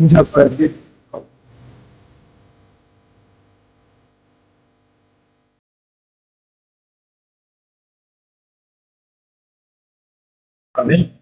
Já pode. Amém?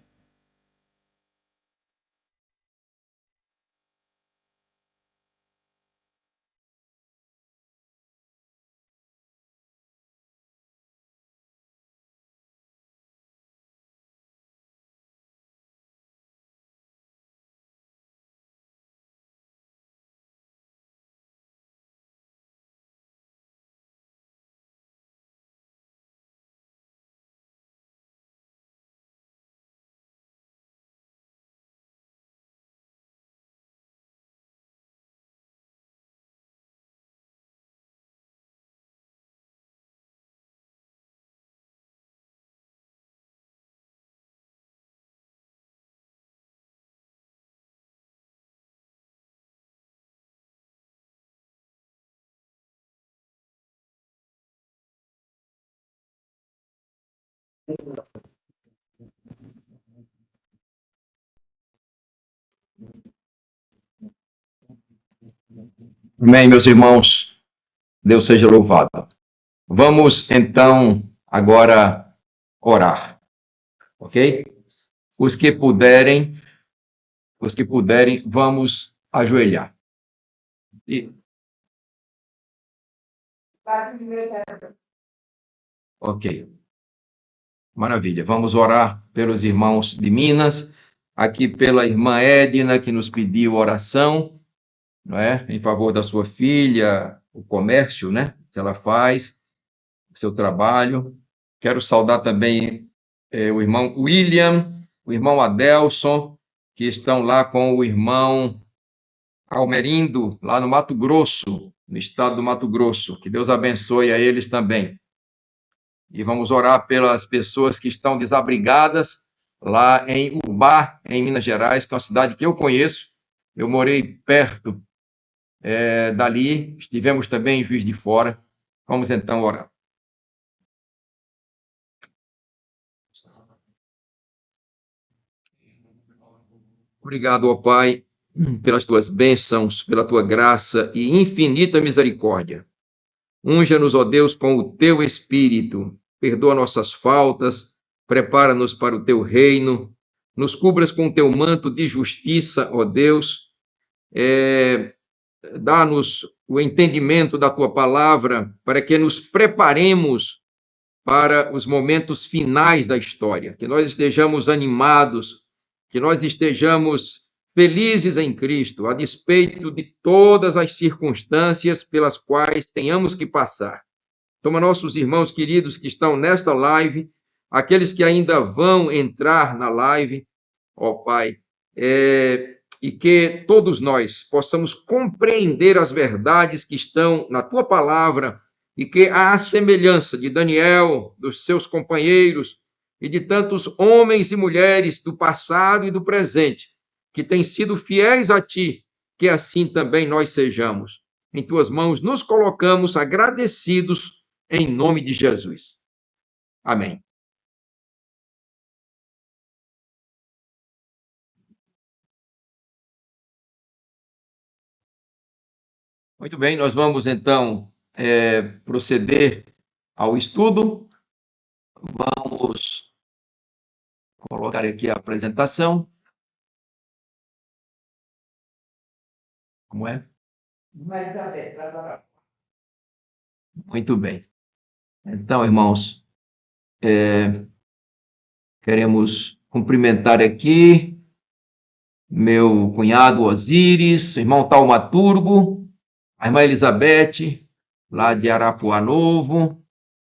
Amém, meus irmãos. Deus seja louvado. Vamos, então, agora orar, ok? Os que puderem, vamos ajoelhar. E... Ok. Maravilha. Vamos orar pelos irmãos de Minas, aqui pela irmã Edna, que nos pediu oração, não é? Em favor da sua filha, o comércio, né? Que ela faz, o seu trabalho. Quero saudar também o irmão William, o irmão Adelson, que estão lá com o irmão Almerindo, lá no Mato Grosso, no estado do Mato Grosso. Que Deus abençoe a eles também. E vamos orar pelas pessoas que estão desabrigadas lá em Ubá, em Minas Gerais, que é uma cidade que eu conheço. Eu morei perto dali, estivemos também em Juiz de Fora. Vamos então orar. Obrigado, ó Pai, pelas tuas bênçãos, pela tua graça e infinita misericórdia. Unja-nos, ó Deus, com o teu Espírito, perdoa nossas faltas, prepara-nos para o teu reino, nos cubras com o teu manto de justiça, ó Deus, dá-nos o entendimento da tua palavra, para que nos preparemos para os momentos finais da história, que nós estejamos animados, que nós estejamos felizes em Cristo, a despeito de todas as circunstâncias pelas quais tenhamos que passar. Toma nossos irmãos queridos que estão nesta live, aqueles que ainda vão entrar na live, ó Pai, e que todos nós possamos compreender as verdades que estão na tua palavra e que, à semelhança de Daniel, dos seus companheiros e de tantos homens e mulheres do passado e do presente, que têm sido fiéis a ti, que assim também nós sejamos. Em tuas mãos nos colocamos agradecidos em nome de Jesus. Amém. Muito bem, nós vamos então proceder ao estudo. Vamos colocar aqui a apresentação. Como é? Muito bem. Então, irmãos, queremos cumprimentar aqui meu cunhado Osíris, irmão Taumaturgo, a irmã Elizabeth, lá de Arapuá Novo,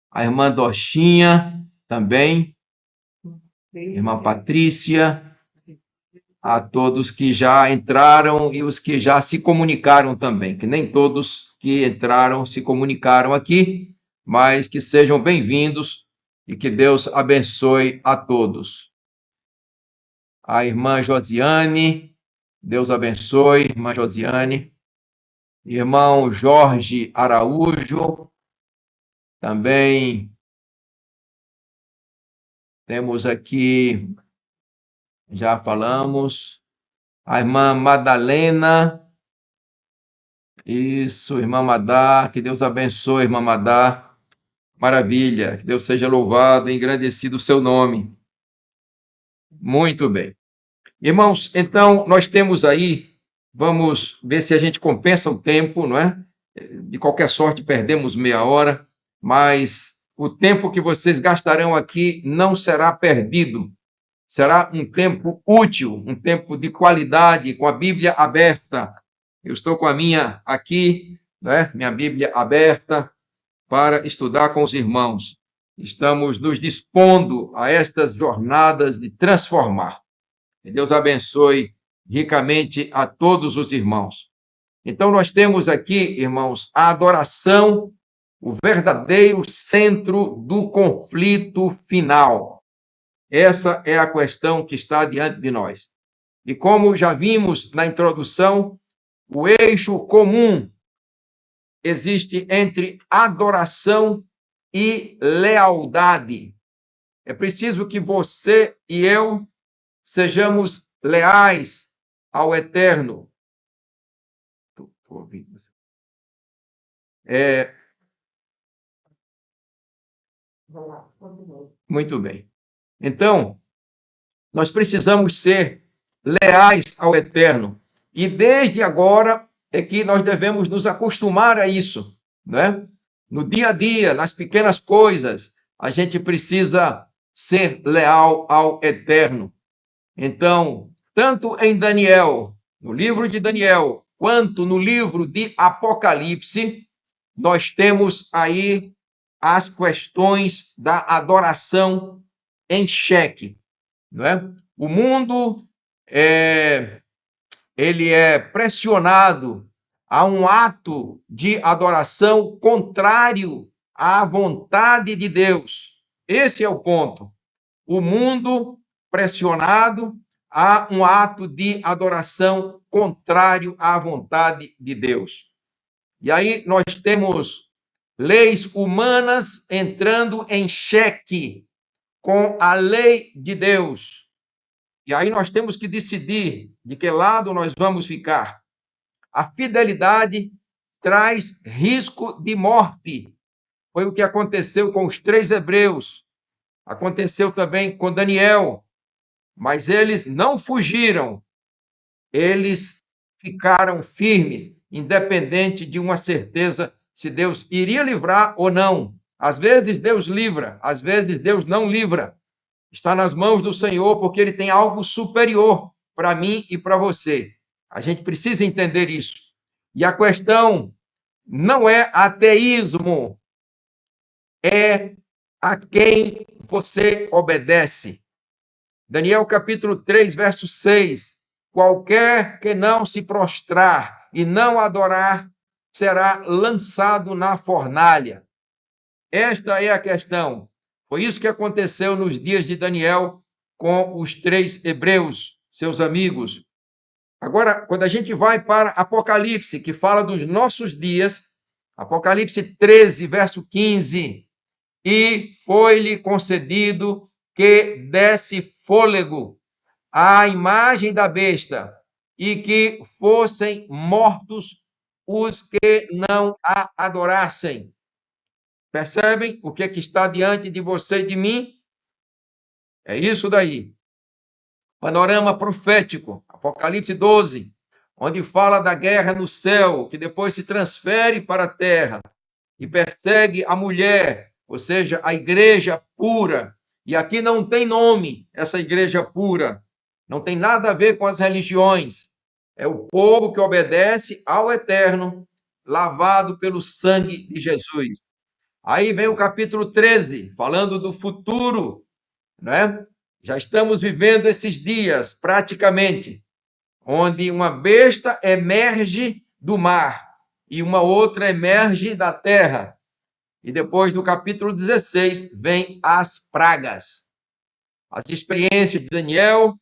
a irmã Dochinha também, irmã Patrícia, a todos que já entraram e os que já se comunicaram também, que nem todos que entraram se comunicaram aqui, mas que sejam bem-vindos e que Deus abençoe a todos. A irmã Josiane, Deus abençoe, irmã Josiane. Irmão Jorge Araújo, também temos aqui Já falamos. A irmã Madalena. Isso, irmã Madá. Que Deus abençoe, irmã Madá. Maravilha. Que Deus seja louvado e engrandecido o seu nome. Muito bem. Irmãos, então nós temos aí, vamos ver se a gente compensa o tempo, não é? De qualquer sorte, perdemos meia hora, mas o tempo que vocês gastarão aqui não será perdido. Será um tempo útil, um tempo de qualidade, com a Bíblia aberta. Eu estou com a minha aqui, né? Minha Bíblia aberta para estudar com os irmãos. Estamos nos dispondo a estas jornadas de transformar. Que Deus abençoe ricamente a todos os irmãos. Então, nós temos aqui, irmãos, a adoração, o verdadeiro centro do conflito final. Essa é a questão que está diante de nós. E como já vimos na introdução, o eixo comum existe entre adoração e lealdade. É preciso que você e eu sejamos leais ao Eterno. Muito bem. Então, nós precisamos ser leais ao Eterno. E desde agora é que nós devemos nos acostumar a isso, né? No dia a dia, nas pequenas coisas, a gente precisa ser leal ao Eterno. Então, tanto em Daniel, no livro de Daniel, quanto no livro de Apocalipse, nós temos aí as questões da adoração em xeque, não é? O mundo ele é pressionado a um ato de adoração contrário à vontade de Deus. Esse é o ponto. O mundo pressionado a um ato de adoração contrário à vontade de Deus. E aí nós temos leis humanas entrando em xeque com a lei de Deus. E aí nós temos que decidir de que lado nós vamos ficar. A fidelidade traz risco de morte. Foi o que aconteceu com os 3 hebreus. Aconteceu também com Daniel. Mas eles não fugiram. Eles ficaram firmes, independente de uma certeza se Deus iria livrar ou não. Às vezes Deus livra, às vezes Deus não livra. Está nas mãos do Senhor, porque Ele tem algo superior para mim e para você. A gente precisa entender isso. E a questão não é ateísmo, é a quem você obedece. Daniel capítulo 3, verso 6. Qualquer que não se prostrar e não adorar será lançado na fornalha. Esta é a questão. Foi isso que aconteceu nos dias de Daniel com os 3 hebreus, seus amigos. Agora, quando a gente vai para Apocalipse, que fala dos nossos dias, Apocalipse 13, verso 15, e foi-lhe concedido que desse fôlego à imagem da besta e que fossem mortos os que não a adorassem. Percebem o que está diante de você e de mim? É isso daí. Panorama profético, Apocalipse 12, onde fala da guerra no céu, que depois se transfere para a terra e persegue a mulher, ou seja, a igreja pura. E aqui não tem nome, essa igreja pura. Não tem nada a ver com as religiões. É o povo que obedece ao Eterno, lavado pelo sangue de Jesus. Aí vem o capítulo 13, falando do futuro, né? Já estamos vivendo esses dias, praticamente, onde uma besta emerge do mar e uma outra emerge da terra. E depois, no capítulo 16, vem as pragas. As experiências de Daniel,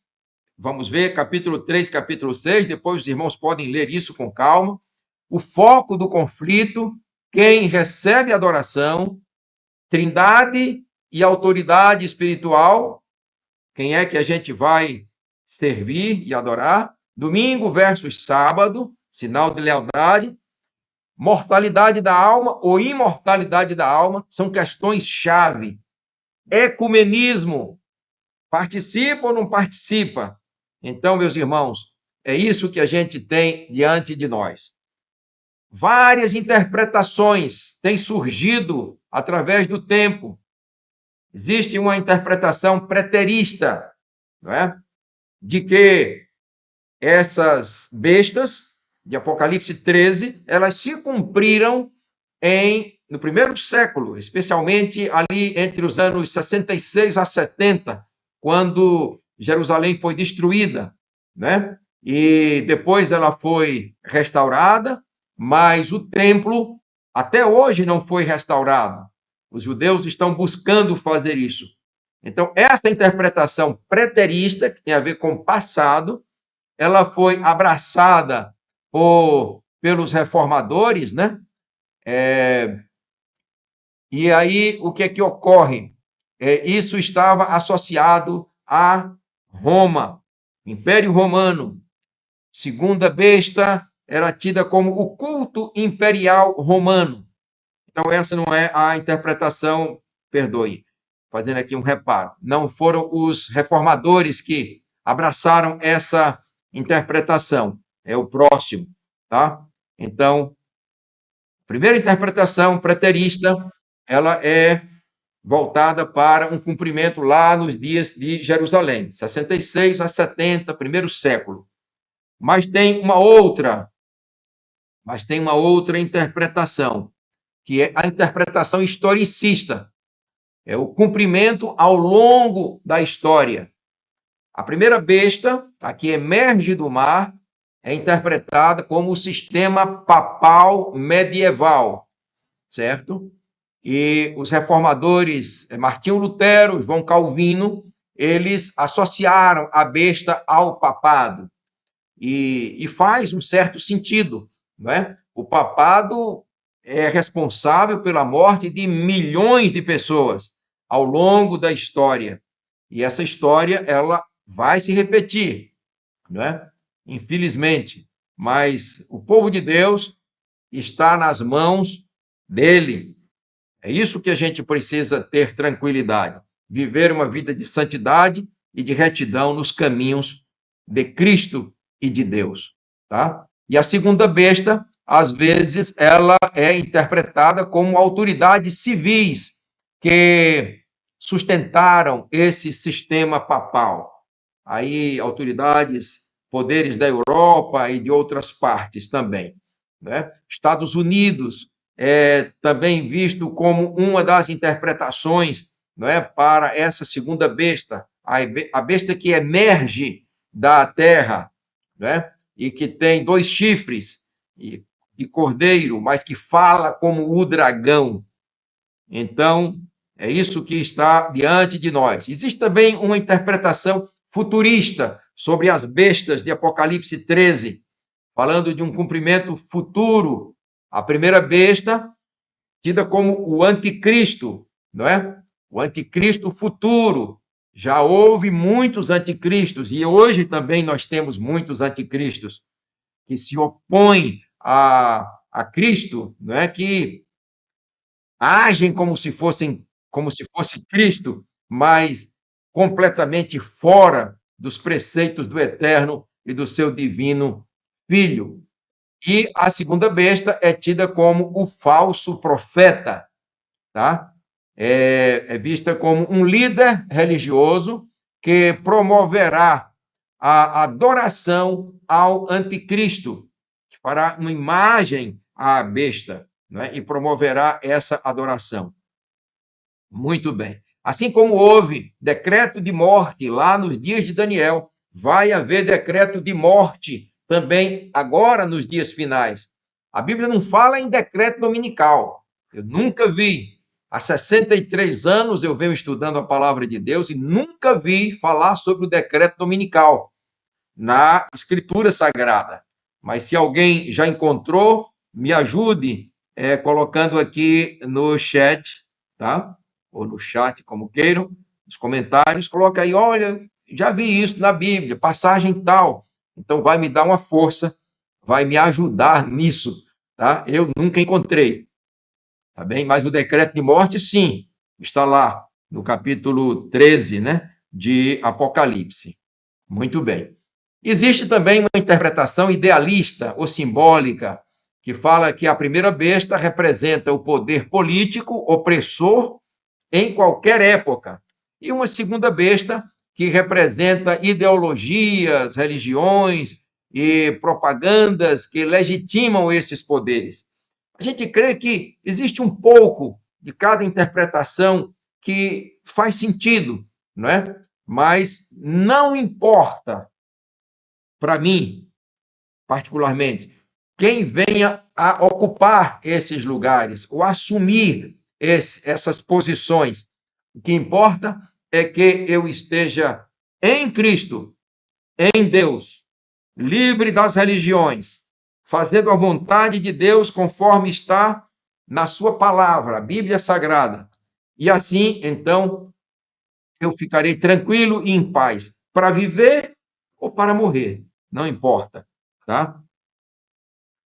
vamos ver capítulo 3, capítulo 6, depois os irmãos podem ler isso com calma. O foco do conflito, quem recebe adoração, trindade e autoridade espiritual, quem é que a gente vai servir e adorar. Domingo versus sábado, sinal de lealdade. Mortalidade da alma ou imortalidade da alma são questões-chave. Ecumenismo, participa ou não participa? Então, meus irmãos, é isso que a gente tem diante de nós. Várias interpretações têm surgido através do tempo. Existe uma interpretação preterista, não é? De que essas bestas de Apocalipse 13, elas se cumpriram no primeiro século, especialmente ali entre os anos 66 a 70, quando Jerusalém foi destruída, né? E depois ela foi restaurada, mas o templo até hoje não foi restaurado. Os judeus estão buscando fazer isso. Então, essa interpretação preterista, que tem a ver com o passado, ela foi abraçada pelos reformadores, né? E aí, o que é que ocorre? Isso estava associado a Roma, Império Romano. Segunda besta era tida como o culto imperial romano. Então, essa não é a interpretação, perdoe, fazendo aqui um reparo. Não foram os reformadores que abraçaram essa interpretação. É o próximo, tá? Então, primeira interpretação preterista, ela é voltada para um cumprimento lá nos dias de Jerusalém, 66 a 70, primeiro século. Mas tem uma outra interpretação, que é a interpretação historicista. É o cumprimento ao longo da história. A primeira besta, a que emerge do mar, é interpretada como o sistema papal medieval, certo? E os reformadores, Martinho Lutero, João Calvino, eles associaram a besta ao papado. E faz um certo sentido, não é? O papado é responsável pela morte de milhões de pessoas ao longo da história. E essa história, ela vai se repetir, não é? Infelizmente. Mas o povo de Deus está nas mãos dele. É isso que a gente precisa ter tranquilidade. Viver uma vida de santidade e de retidão nos caminhos de Cristo e de Deus, tá? E a segunda besta, às vezes, ela é interpretada como autoridades civis que sustentaram esse sistema papal. Aí, autoridades, poderes da Europa e de outras partes também, né? Estados Unidos é também visto como uma das interpretações, não é, para essa segunda besta, a besta que emerge da terra, né? E que tem 2 chifres de cordeiro, mas que fala como o dragão. Então, é isso que está diante de nós. Existe também uma interpretação futurista sobre as bestas de Apocalipse 13, falando de um cumprimento futuro. A primeira besta, tida como o anticristo, não é? O anticristo futuro. Já houve muitos anticristos, e hoje também nós temos muitos anticristos que se opõem a Cristo, não é? Que agem como se fosse Cristo, mas completamente fora dos preceitos do Eterno e do seu divino Filho. E a segunda besta é tida como o falso profeta, tá? É vista como um líder religioso que promoverá a adoração ao anticristo, que fará uma imagem à besta, né? E promoverá essa adoração. Muito bem. Assim como houve decreto de morte lá nos dias de Daniel, vai haver decreto de morte também agora nos dias finais. A Bíblia não fala em decreto dominical. Eu nunca vi. Há 63 anos eu venho estudando a palavra de Deus e nunca vi falar sobre o decreto dominical na Escritura Sagrada. Mas se alguém já encontrou, me ajude colocando aqui no chat, tá? Ou no chat, como queiram, nos comentários, coloca aí, olha, já vi isso na Bíblia, passagem tal. Então vai me dar uma força, vai me ajudar nisso, tá? Eu nunca encontrei, tá bem? Mas o decreto de morte, sim, está lá no capítulo 13, né, de Apocalipse. Muito bem. Existe também uma interpretação idealista ou simbólica que fala que a primeira besta representa o poder político opressor em qualquer época, e uma segunda besta que representa ideologias, religiões e propagandas que legitimam esses poderes. A gente crê que existe um pouco de cada interpretação que faz sentido, não é? Mas não importa para mim, particularmente, quem venha a ocupar esses lugares ou assumir essas posições. O que importa é que eu esteja em Cristo, em Deus, livre das religiões, fazendo a vontade de Deus conforme está na sua palavra, a Bíblia Sagrada. E assim, então, eu ficarei tranquilo e em paz para viver ou para morrer, não importa, tá?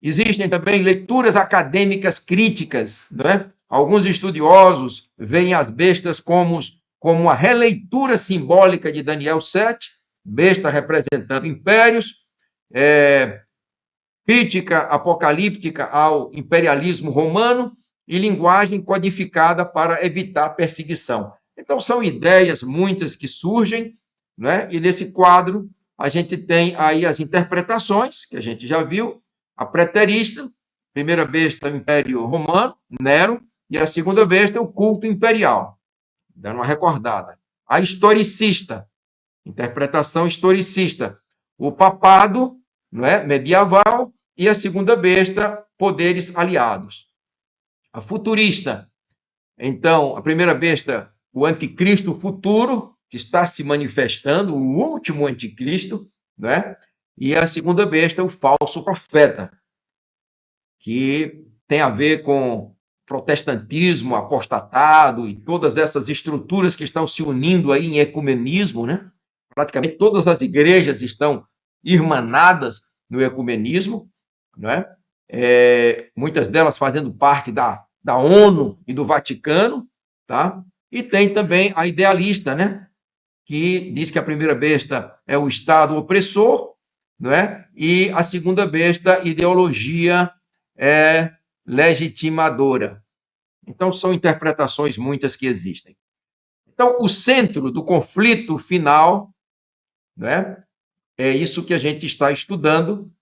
Existem também leituras acadêmicas críticas, não é? Alguns estudiosos veem as bestas como uma releitura simbólica de Daniel 7, besta representando impérios, crítica apocalíptica ao imperialismo romano e linguagem codificada para evitar perseguição. Então, são ideias muitas que surgem, né? E nesse quadro a gente tem aí as interpretações, que a gente já viu, a preterista, primeira besta, o Império Romano, Nero, e a segunda besta, o culto imperial, dando uma recordada. A historicista, interpretação historicista, o papado, não é, medieval, e a segunda besta, poderes aliados. A futurista, então, a primeira besta, o anticristo futuro, que está se manifestando, o último anticristo, né? E a segunda besta, o falso profeta, que tem a ver com protestantismo apostatado e todas essas estruturas que estão se unindo aí em ecumenismo, né? Praticamente todas as igrejas estão irmanadas no ecumenismo, não é? Muitas delas fazendo parte da ONU e do Vaticano, tá? E tem também a idealista, né? Que diz que a primeira besta é o Estado opressor, não é? E a segunda besta, ideologia legitimadora. Então, são interpretações muitas que existem. Então, o centro do conflito final, né, é isso que a gente está estudando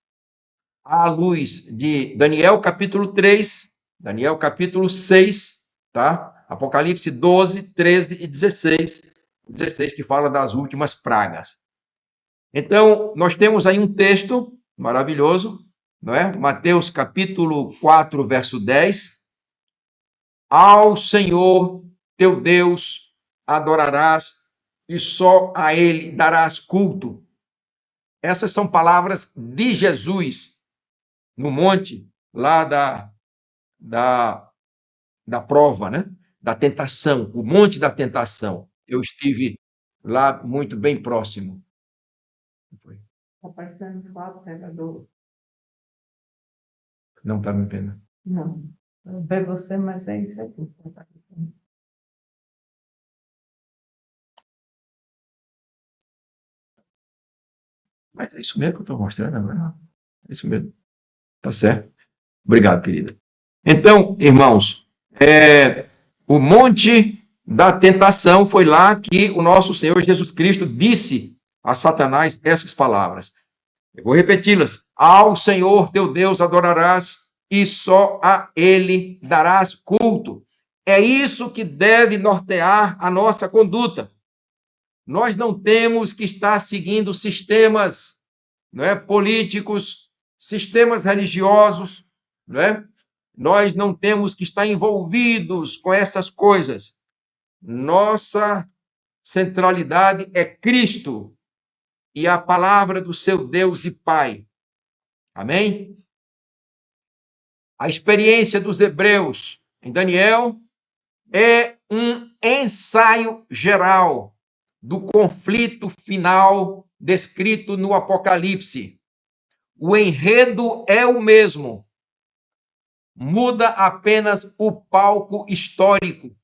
à luz de Daniel capítulo 3, Daniel capítulo 6, tá? Apocalipse 12, 13 e 16, 16 que fala das últimas pragas. Então, nós temos aí um texto maravilhoso, não é? Mateus capítulo 4, verso 10. Ao Senhor teu Deus adorarás e só a ele darás culto. Essas são palavras de Jesus no monte lá da prova, né? Da tentação, o monte da tentação. Eu estive lá muito bem próximo. Está aparecendo só a tela do. Não está me vendo. Não. Vê você, mas é isso aqui que está aparecendo. Mas é isso mesmo que eu estou mostrando agora. É isso mesmo. Tá certo. Obrigado, querida. Então, irmãos, o monte da tentação foi lá que o nosso Senhor Jesus Cristo disse a Satanás essas palavras. Eu vou repeti-las. Ao Senhor teu Deus adorarás e só a ele darás culto. É isso que deve nortear a nossa conduta. Nós não temos que estar seguindo sistemas, não é, políticos, sistemas religiosos, não é? Nós não temos que estar envolvidos com essas coisas. Nossa centralidade é Cristo e a palavra do seu Deus e Pai. Amém? A experiência dos hebreus em Daniel é um ensaio geral do conflito final descrito no Apocalipse. O enredo é o mesmo, muda apenas o palco histórico,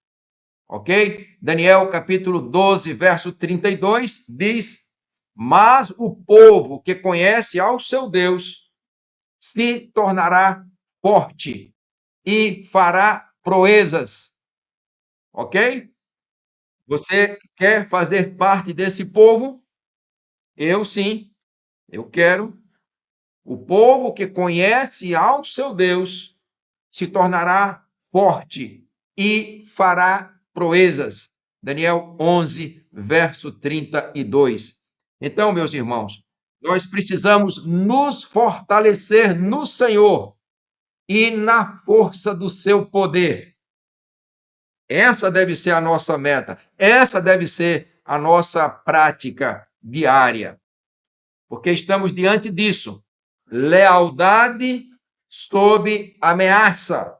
ok? Daniel capítulo 12, verso 32 diz: mas o povo que conhece ao seu Deus se tornará forte e fará proezas, ok? Você quer fazer parte desse povo? Eu sim, eu quero. O povo que conhece ao seu Deus se tornará forte e fará proezas. Daniel 11, verso 32. Então, meus irmãos, nós precisamos nos fortalecer no Senhor e na força do seu poder. Essa deve ser a nossa meta, essa deve ser a nossa prática diária, porque estamos diante disso. Lealdade sob ameaça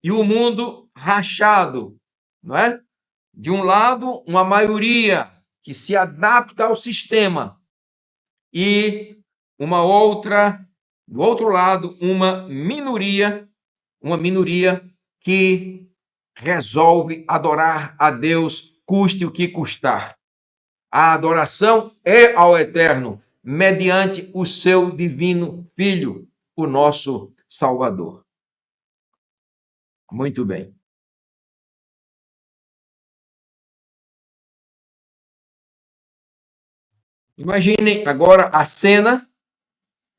e o mundo rachado, não é? De um lado, uma maioria que se adapta ao sistema e uma outra, do outro lado, uma minoria que resolve adorar a Deus, custe o que custar. A adoração é ao Eterno, mediante o seu divino Filho, o nosso Salvador. Muito bem. Imaginem agora a cena,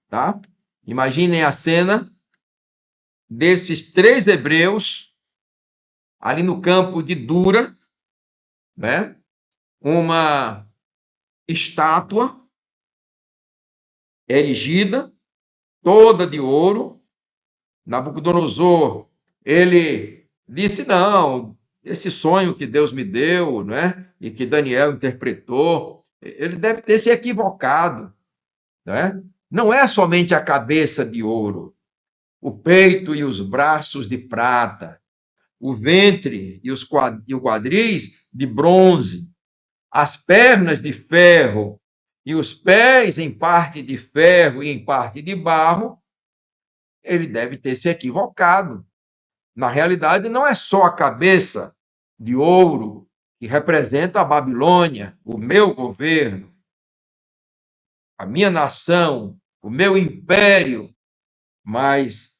tá? Imaginem a cena desses 3 hebreus ali no campo de Dura, né? Uma estátua erigida, toda de ouro. Nabucodonosor, ele disse: não, esse sonho que Deus me deu, né? E que Daniel interpretou, ele deve ter se equivocado, né? Não é somente a cabeça de ouro, o peito e os braços de prata, o ventre e o quadris de bronze, as pernas de ferro e os pés em parte de ferro e em parte de barro. Ele deve ter se equivocado. Na realidade, não é só a cabeça de ouro que representa a Babilônia, o meu governo, a minha nação, o meu império, mas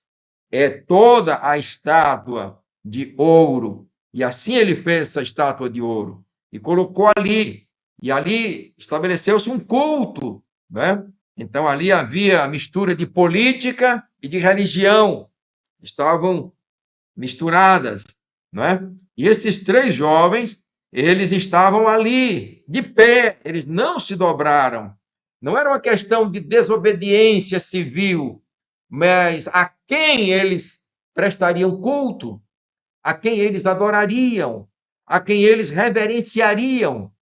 é toda a estátua de ouro. E assim ele fez essa estátua de ouro e colocou ali. E ali estabeleceu-se um culto, né? Então ali havia mistura de política e de religião. Estavam misturadas, não é? E esses 3 jovens, eles estavam ali, de pé, eles não se dobraram. Não era uma questão de desobediência civil, mas a quem eles prestariam culto, a quem eles adorariam, a quem eles reverenciariam.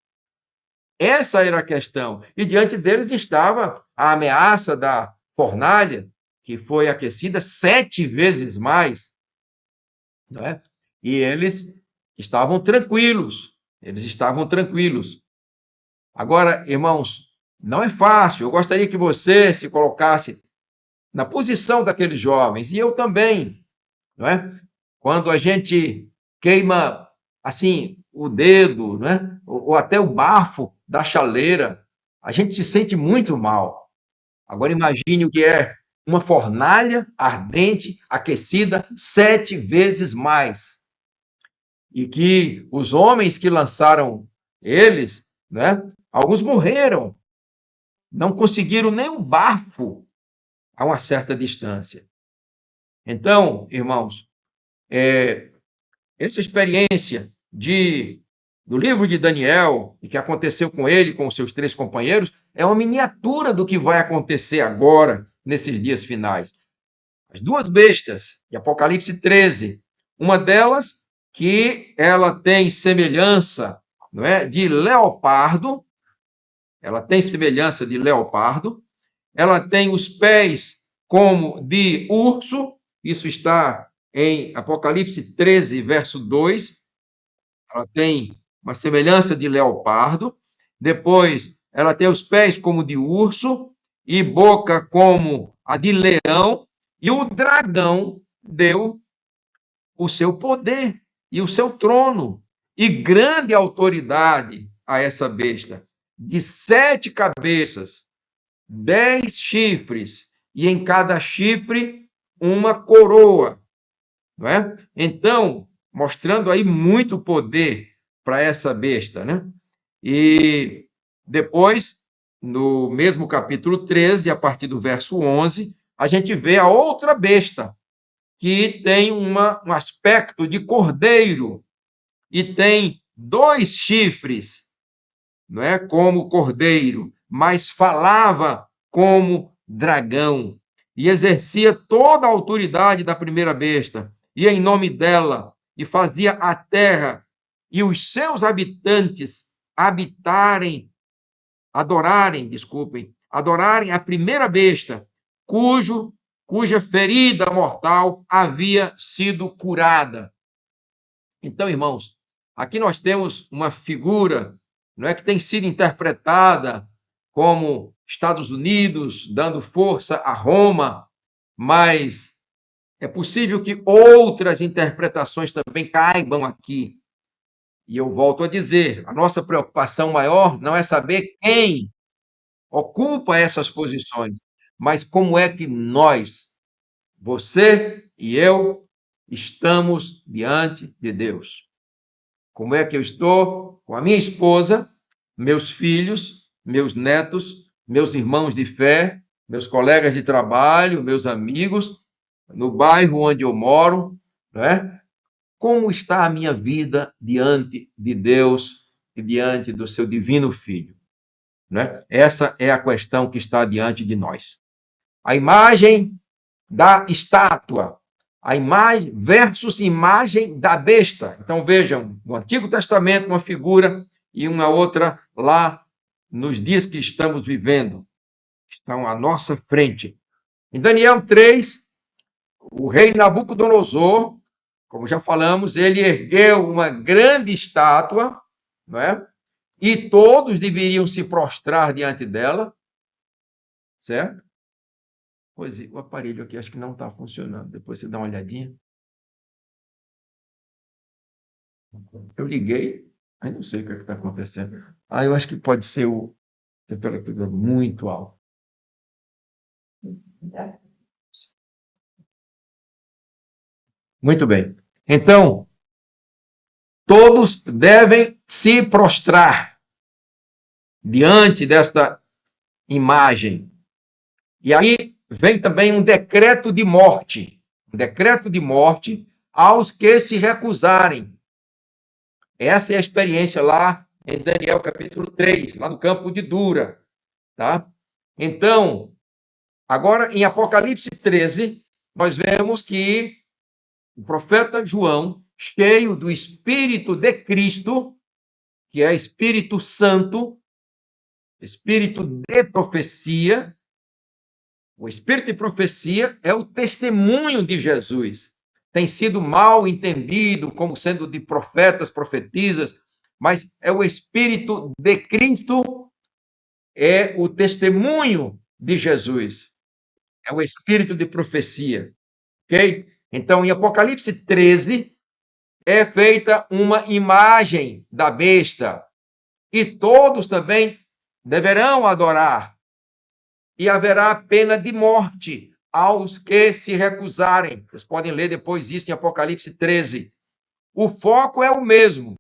Essa era a questão. E diante deles estava a ameaça da fornalha, que foi aquecida 7 vezes mais, não é? E eles estavam tranquilos, Agora, irmãos, não é fácil. Eu gostaria que você se colocasse na posição daqueles jovens, e eu também, não é? Quando a gente queima, assim, o dedo, não é? Ou até o bafo da chaleira, a gente se sente muito mal. Agora imagine o que é uma fornalha ardente, aquecida 7 vezes mais. E que os homens que lançaram eles, né, alguns morreram, não conseguiram nem um bafo a uma certa distância. Então, irmãos, essa experiência do livro de Daniel, e que aconteceu com ele, com os seus 3 companheiros, é uma miniatura do que vai acontecer agora, nesses dias finais. As 2 bestas, de Apocalipse 13, uma delas que ela tem semelhança, não é, de leopardo, ela tem os pés como de urso, isso está em Apocalipse 13, verso 2, ela tem uma semelhança de leopardo. Depois, ela tem os pés como de urso e boca como a de leão. E o dragão deu o seu poder e o seu trono e grande autoridade a essa besta, de 7 cabeças, 10 chifres, e em cada chifre uma coroa, não é? Então, mostrando aí muito poder para essa besta, né? E depois, no mesmo capítulo 13, a partir do verso 11, a gente vê a outra besta, que tem um aspecto de cordeiro e tem 2 chifres, não é como cordeiro, mas falava como dragão e exercia toda a autoridade da primeira besta, e em nome dela, e fazia a terra e os seus habitantes adorarem a primeira besta, cuja ferida mortal havia sido curada. Então, irmãos, aqui nós temos uma figura, não é, que tem sido interpretada como Estados Unidos dando força a Roma, mas é possível que outras interpretações também caibam aqui. E eu volto a dizer, a nossa preocupação maior não é saber quem ocupa essas posições, mas como é que nós, você e eu, estamos diante de Deus. Como é que eu estou com a minha esposa, meus filhos, meus netos, meus irmãos de fé, meus colegas de trabalho, meus amigos, no bairro onde eu moro, não é? Como está a minha vida diante de Deus e diante do seu divino Filho? Né? Essa é a questão que está diante de nós. A imagem da estátua, a imagem versus imagem da besta. Então vejam, no Antigo Testamento uma figura e uma outra lá nos dias que estamos vivendo. Estão à nossa frente. Em Daniel 3, o rei Nabucodonosor, como já falamos, ele ergueu uma grande estátua, não é? E todos deveriam se prostrar diante dela, certo? Pois é, o aparelho aqui acho que não está funcionando. Depois você dá uma olhadinha. Eu liguei, aí não sei o que está acontecendo. Eu acho que pode ser a temperatura muito alta. Muito bem. Então, todos devem se prostrar diante desta imagem. E aí vem também um decreto de morte aos que se recusarem. Essa é a experiência lá em Daniel capítulo 3, lá no campo de Dura, tá? Então, agora em Apocalipse 13, nós vemos que o profeta João, cheio do Espírito de Cristo, que é Espírito Santo, Espírito de profecia. O Espírito de profecia é o testemunho de Jesus. Tem sido mal entendido como sendo de profetas, profetisas, mas é o Espírito de Cristo, é o testemunho de Jesus. É o Espírito de profecia. Ok? Então, em Apocalipse 13, é feita uma imagem da besta, e todos também deverão adorar. E haverá pena de morte aos que se recusarem. Vocês podem ler depois isso em Apocalipse 13. O foco é o mesmo.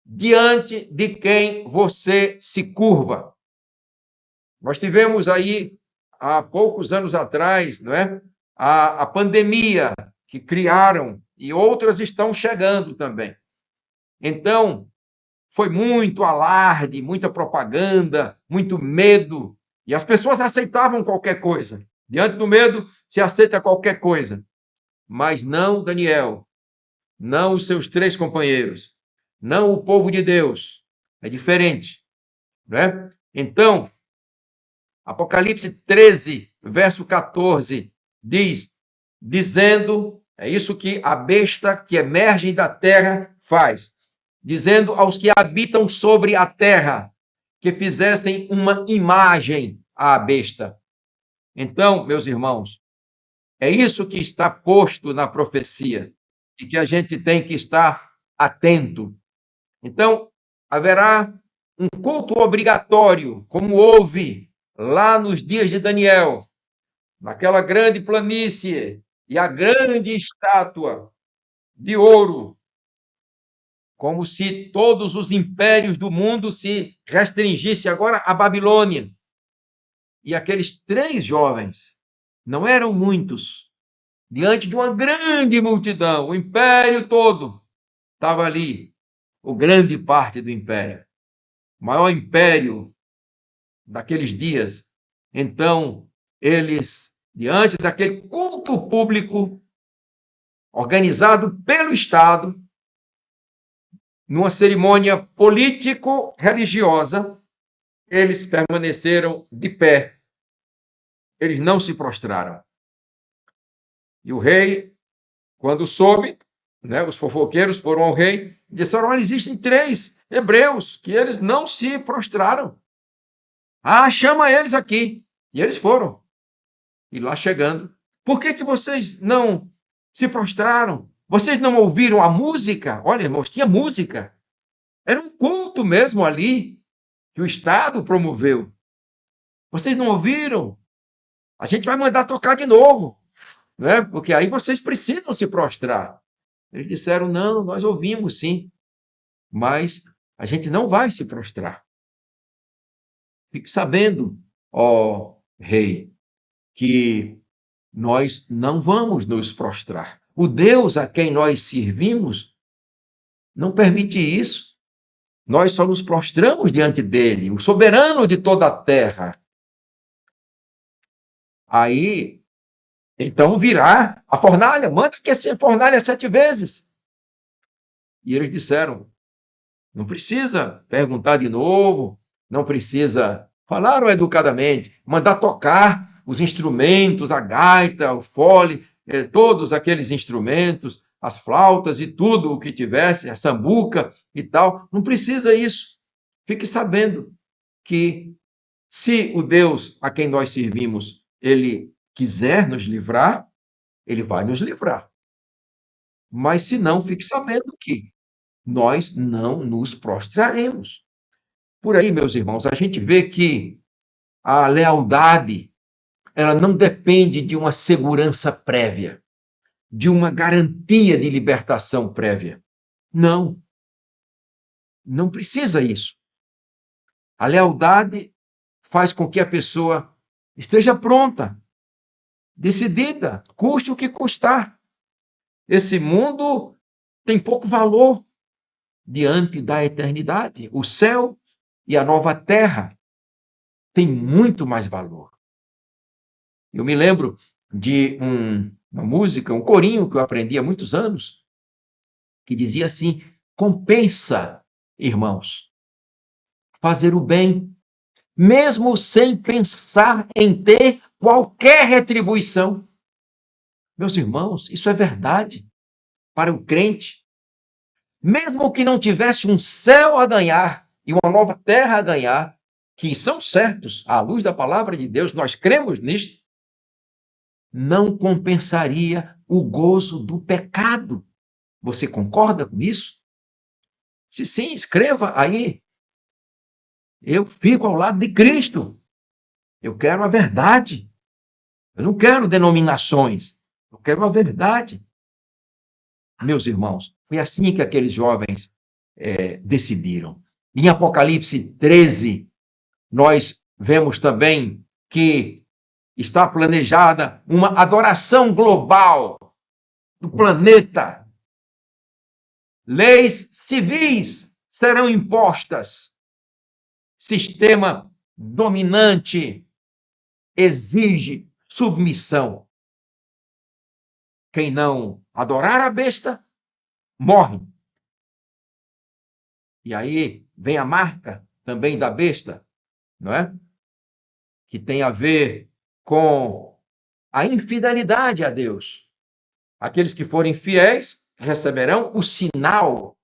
Diante de quem você se curva. Nós tivemos aí, há poucos anos atrás, não é? A pandemia que criaram, e outras estão chegando também. Então, foi muito alarde, muita propaganda, muito medo, e as pessoas aceitavam qualquer coisa. Diante do medo, se aceita qualquer coisa. Mas não Daniel, não os seus 3 companheiros, não o povo de Deus. É diferente, né? Então, Apocalipse 13, verso 14, dizendo, é isso que a besta que emerge da terra faz, dizendo aos que habitam sobre a terra que fizessem uma imagem à besta. Então, meus irmãos, é isso que está posto na profecia e que a gente tem que estar atento. Então, haverá um culto obrigatório, como houve lá nos dias de Daniel, naquela grande planície e a grande estátua de ouro, como se todos os impérios do mundo se restringissem agora à Babilônia. E aqueles 3 jovens, não eram muitos, diante de uma grande multidão, o império todo estava ali, ou grande parte do império, o maior império daqueles dias. Então, eles, diante daquele culto público, organizado pelo Estado, numa cerimônia político-religiosa, eles permaneceram de pé. Eles não se prostraram. E o rei, quando soube, né, os fofoqueiros foram ao rei e disseram: olha, existem 3 hebreus que eles não se prostraram. Ah, chama eles aqui. E eles foram. E lá chegando, por que vocês não se prostraram? Vocês não ouviram a música? Olha, irmãos, tinha música. Era um culto mesmo ali, que o Estado promoveu. Vocês não ouviram? A gente vai mandar tocar de novo, né? Porque aí vocês precisam se prostrar. Eles disseram: não, nós ouvimos sim, mas a gente não vai se prostrar. Fique sabendo, ó rei, que nós não vamos nos prostrar. O Deus a quem nós servimos não permite isso. Nós só nos prostramos diante dele, o soberano de toda a terra. Aí, então virá a fornalha, manda aquecer a fornalha 7 vezes. E eles disseram: não precisa perguntar de novo, não precisa. Falaram educadamente, mandar tocar os instrumentos, a gaita, o fole, todos aqueles instrumentos, as flautas e tudo o que tivesse, a sambuca e tal. Não precisa isso. Fique sabendo que se o Deus a quem nós servimos, ele quiser nos livrar, ele vai nos livrar. Mas se não, fique sabendo que nós não nos prostraremos. Por aí, meus irmãos, a gente vê que a lealdade, ela não depende de uma segurança prévia, de uma garantia de libertação prévia. Não, não precisa isso. A lealdade faz com que a pessoa esteja pronta, decidida, custe o que custar. Esse mundo tem pouco valor diante da eternidade. O céu e a nova terra têm muito mais valor. Eu me lembro de uma música, um corinho que eu aprendi há muitos anos, que dizia assim: compensa, irmãos, fazer o bem, mesmo sem pensar em ter qualquer retribuição. Meus irmãos, isso é verdade para o crente. Mesmo que não tivesse um céu a ganhar e uma nova terra a ganhar, que são certos, à luz da palavra de Deus, nós cremos nisto, não compensaria o gozo do pecado. Você concorda com isso? Se sim, escreva aí. Eu fico ao lado de Cristo. Eu quero a verdade. Eu não quero denominações. Eu quero a verdade. Meus irmãos, foi assim que aqueles jovens decidiram. Em Apocalipse 13, nós vemos também que está planejada uma adoração global do planeta. Leis civis serão impostas. Sistema dominante exige submissão. Quem não adorar a besta, morre. E aí vem a marca também da besta, não é? Que tem a ver com a infidelidade a Deus. Aqueles que forem fiéis receberão o sinal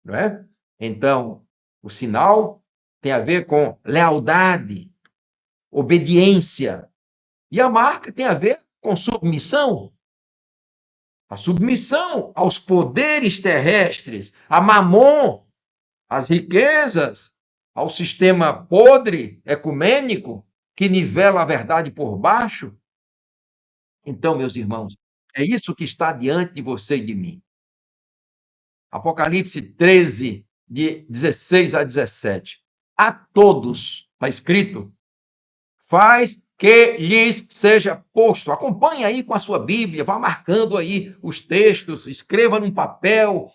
não é? Então, o sinal tem a ver com lealdade, obediência, e a marca tem a ver com submissão. A submissão aos poderes terrestres, a Mamon, às riquezas, ao sistema podre, ecumênico, que nivela a verdade por baixo. Então, meus irmãos, é isso que está diante de você e de mim. Apocalipse 13, de 16 a 17. A todos, está escrito, faz que lhes seja posto. Acompanhe aí com a sua Bíblia, vá marcando aí os textos, escreva num papel,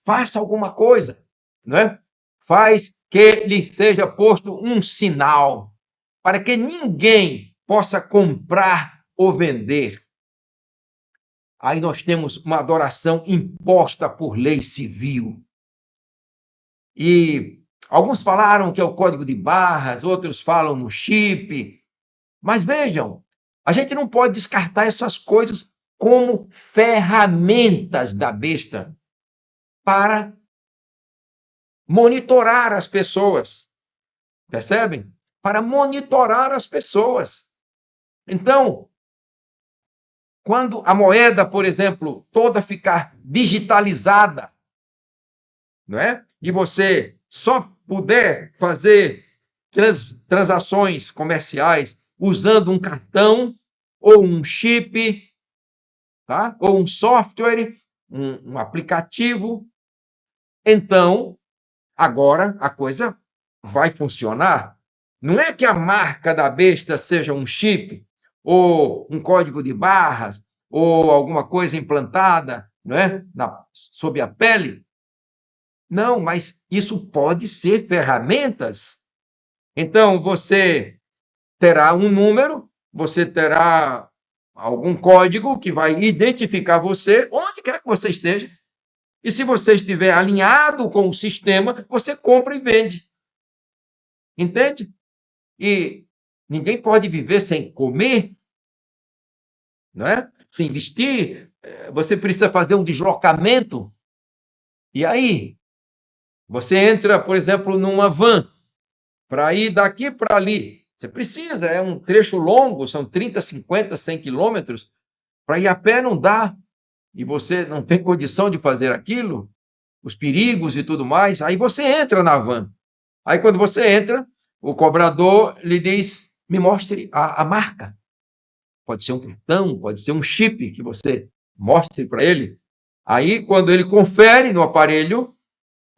faça alguma coisa, não é? Faz que lhes seja posto um sinal, para que ninguém possa comprar ou vender. Aí nós temos uma adoração imposta por lei civil. E alguns falaram que é o código de barras, outros falam no chip. Mas vejam, a gente não pode descartar essas coisas como ferramentas da besta para monitorar as pessoas. Percebem? Para monitorar as pessoas. Então, quando a moeda, por exemplo, toda ficar digitalizada, não é? E você só puder fazer transações comerciais usando um cartão ou um chip, tá? Ou um software, um aplicativo, então agora a coisa vai funcionar. Não é que a marca da besta seja um chip ou um código de barras ou alguma coisa implantada, não é? Sob a pele. Não, mas isso pode ser ferramentas. Então, você terá um número, você terá algum código que vai identificar você, onde quer que você esteja. E se você estiver alinhado com o sistema, você compra e vende. Entende? E ninguém pode viver sem comer, não é? Sem vestir. Você precisa fazer um deslocamento. E aí, você entra, por exemplo, numa van para ir daqui para ali. Você precisa, é um trecho longo, são 30, 50, 100 quilômetros. Para ir a pé não dá. E você não tem condição de fazer aquilo, os perigos e tudo mais. Aí você entra na van. Aí quando você entra, o cobrador lhe diz, me mostre a marca. Pode ser um cartão, pode ser um chip que você mostre para ele. Aí quando ele confere no aparelho,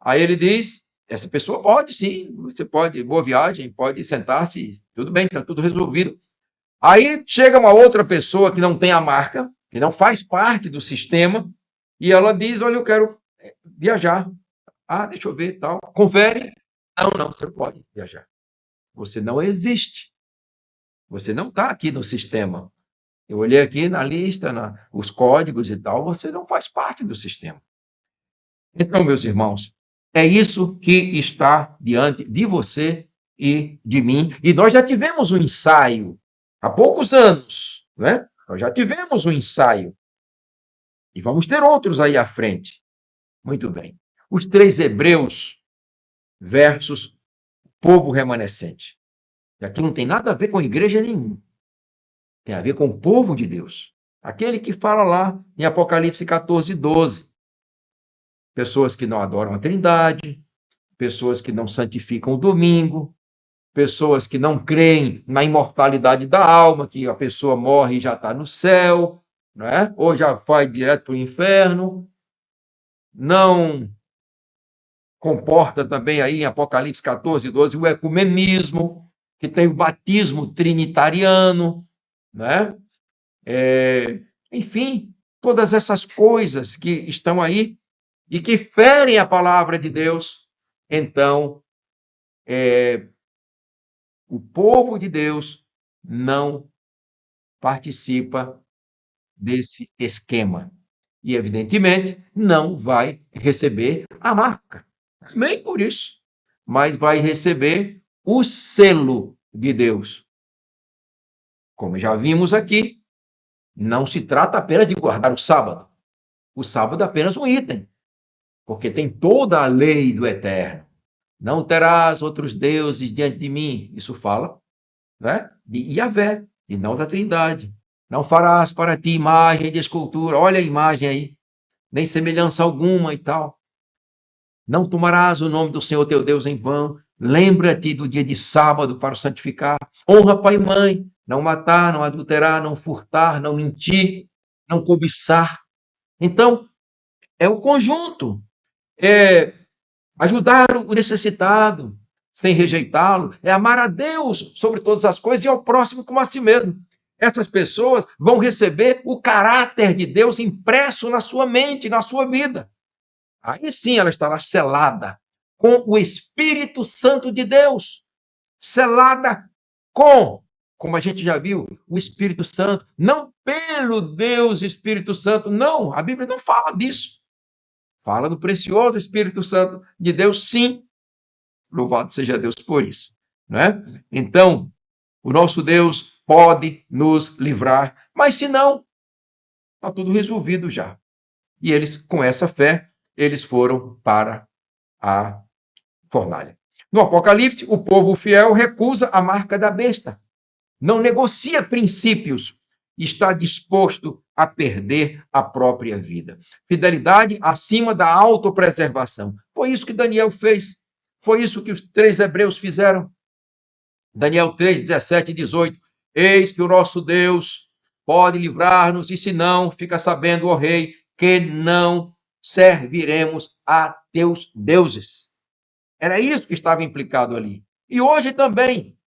aí ele diz, essa pessoa pode sim, você pode, boa viagem, pode sentar-se, tudo bem, está tudo resolvido. Aí chega uma outra pessoa que não tem a marca, que não faz parte do sistema, e ela diz, olha, eu quero viajar. Ah, deixa eu ver, tal. Confere. Não, você não pode viajar. Você não existe. Você não está aqui no sistema. Eu olhei aqui na lista, os códigos e tal, você não faz parte do sistema. Então, meus irmãos, é isso que está diante de você e de mim. E nós já tivemos um ensaio há poucos anos, né? Nós já tivemos um ensaio. E vamos ter outros aí à frente. Muito bem. Os 3 hebreus versus povo remanescente. E aqui não tem nada a ver com igreja nenhuma. Tem a ver com o povo de Deus. Aquele que fala lá em Apocalipse 14, 12. Pessoas que não adoram a Trindade, pessoas que não santificam o domingo, pessoas que não creem na imortalidade da alma, que a pessoa morre e já está no céu, não é? Ou já vai direto para o inferno. Não comporta também aí em Apocalipse 14, 12 o ecumenismo, que tem o batismo trinitariano, né? Enfim, todas essas coisas que estão aí e que ferem a palavra de Deus. Então, o povo de Deus não participa desse esquema. E, evidentemente, não vai receber a marca. Nem por isso. Mas vai receber o selo de Deus. Como já vimos aqui, não se trata apenas de guardar o sábado. O sábado é apenas um item. porque tem toda a lei do Eterno. Não terás outros deuses diante de mim. Isso fala, né, de Yahvé, e não da Trindade. Não farás para ti imagem de escultura. Olha a imagem aí. Nem semelhança alguma e tal. Não tomarás o nome do Senhor teu Deus em vão. Lembra-te do dia de sábado para o santificar. Honra pai e mãe. Não matar, não adulterar, não furtar, não mentir, não cobiçar. Então, é o conjunto. É ajudar o necessitado, sem rejeitá-lo. É amar a Deus sobre todas as coisas e ao próximo como a si mesmo. Essas pessoas vão receber o caráter de Deus impresso na sua mente, na sua vida. Aí sim ela estará selada com o Espírito Santo de Deus. Selada com, como a gente já viu, o Espírito Santo. Não pelo Deus Espírito Santo, não. A Bíblia não fala disso. Fala do precioso Espírito Santo de Deus, sim. Louvado seja Deus por isso, não é? Então, o nosso Deus pode nos livrar, mas se não, está tudo resolvido já. E eles, com essa fé, eles foram para a fornalha. No Apocalipse, o povo fiel recusa a marca da besta, não negocia princípios, está disposto a perder a própria vida. Fidelidade acima da autopreservação. Foi isso que Daniel fez. Foi isso que os 3 hebreus fizeram. Daniel 3, 17 e 18. Eis que o nosso Deus pode livrar-nos, e se não, fica sabendo, ó rei, que não serviremos a teus deuses. Era isso que estava implicado ali. E hoje também.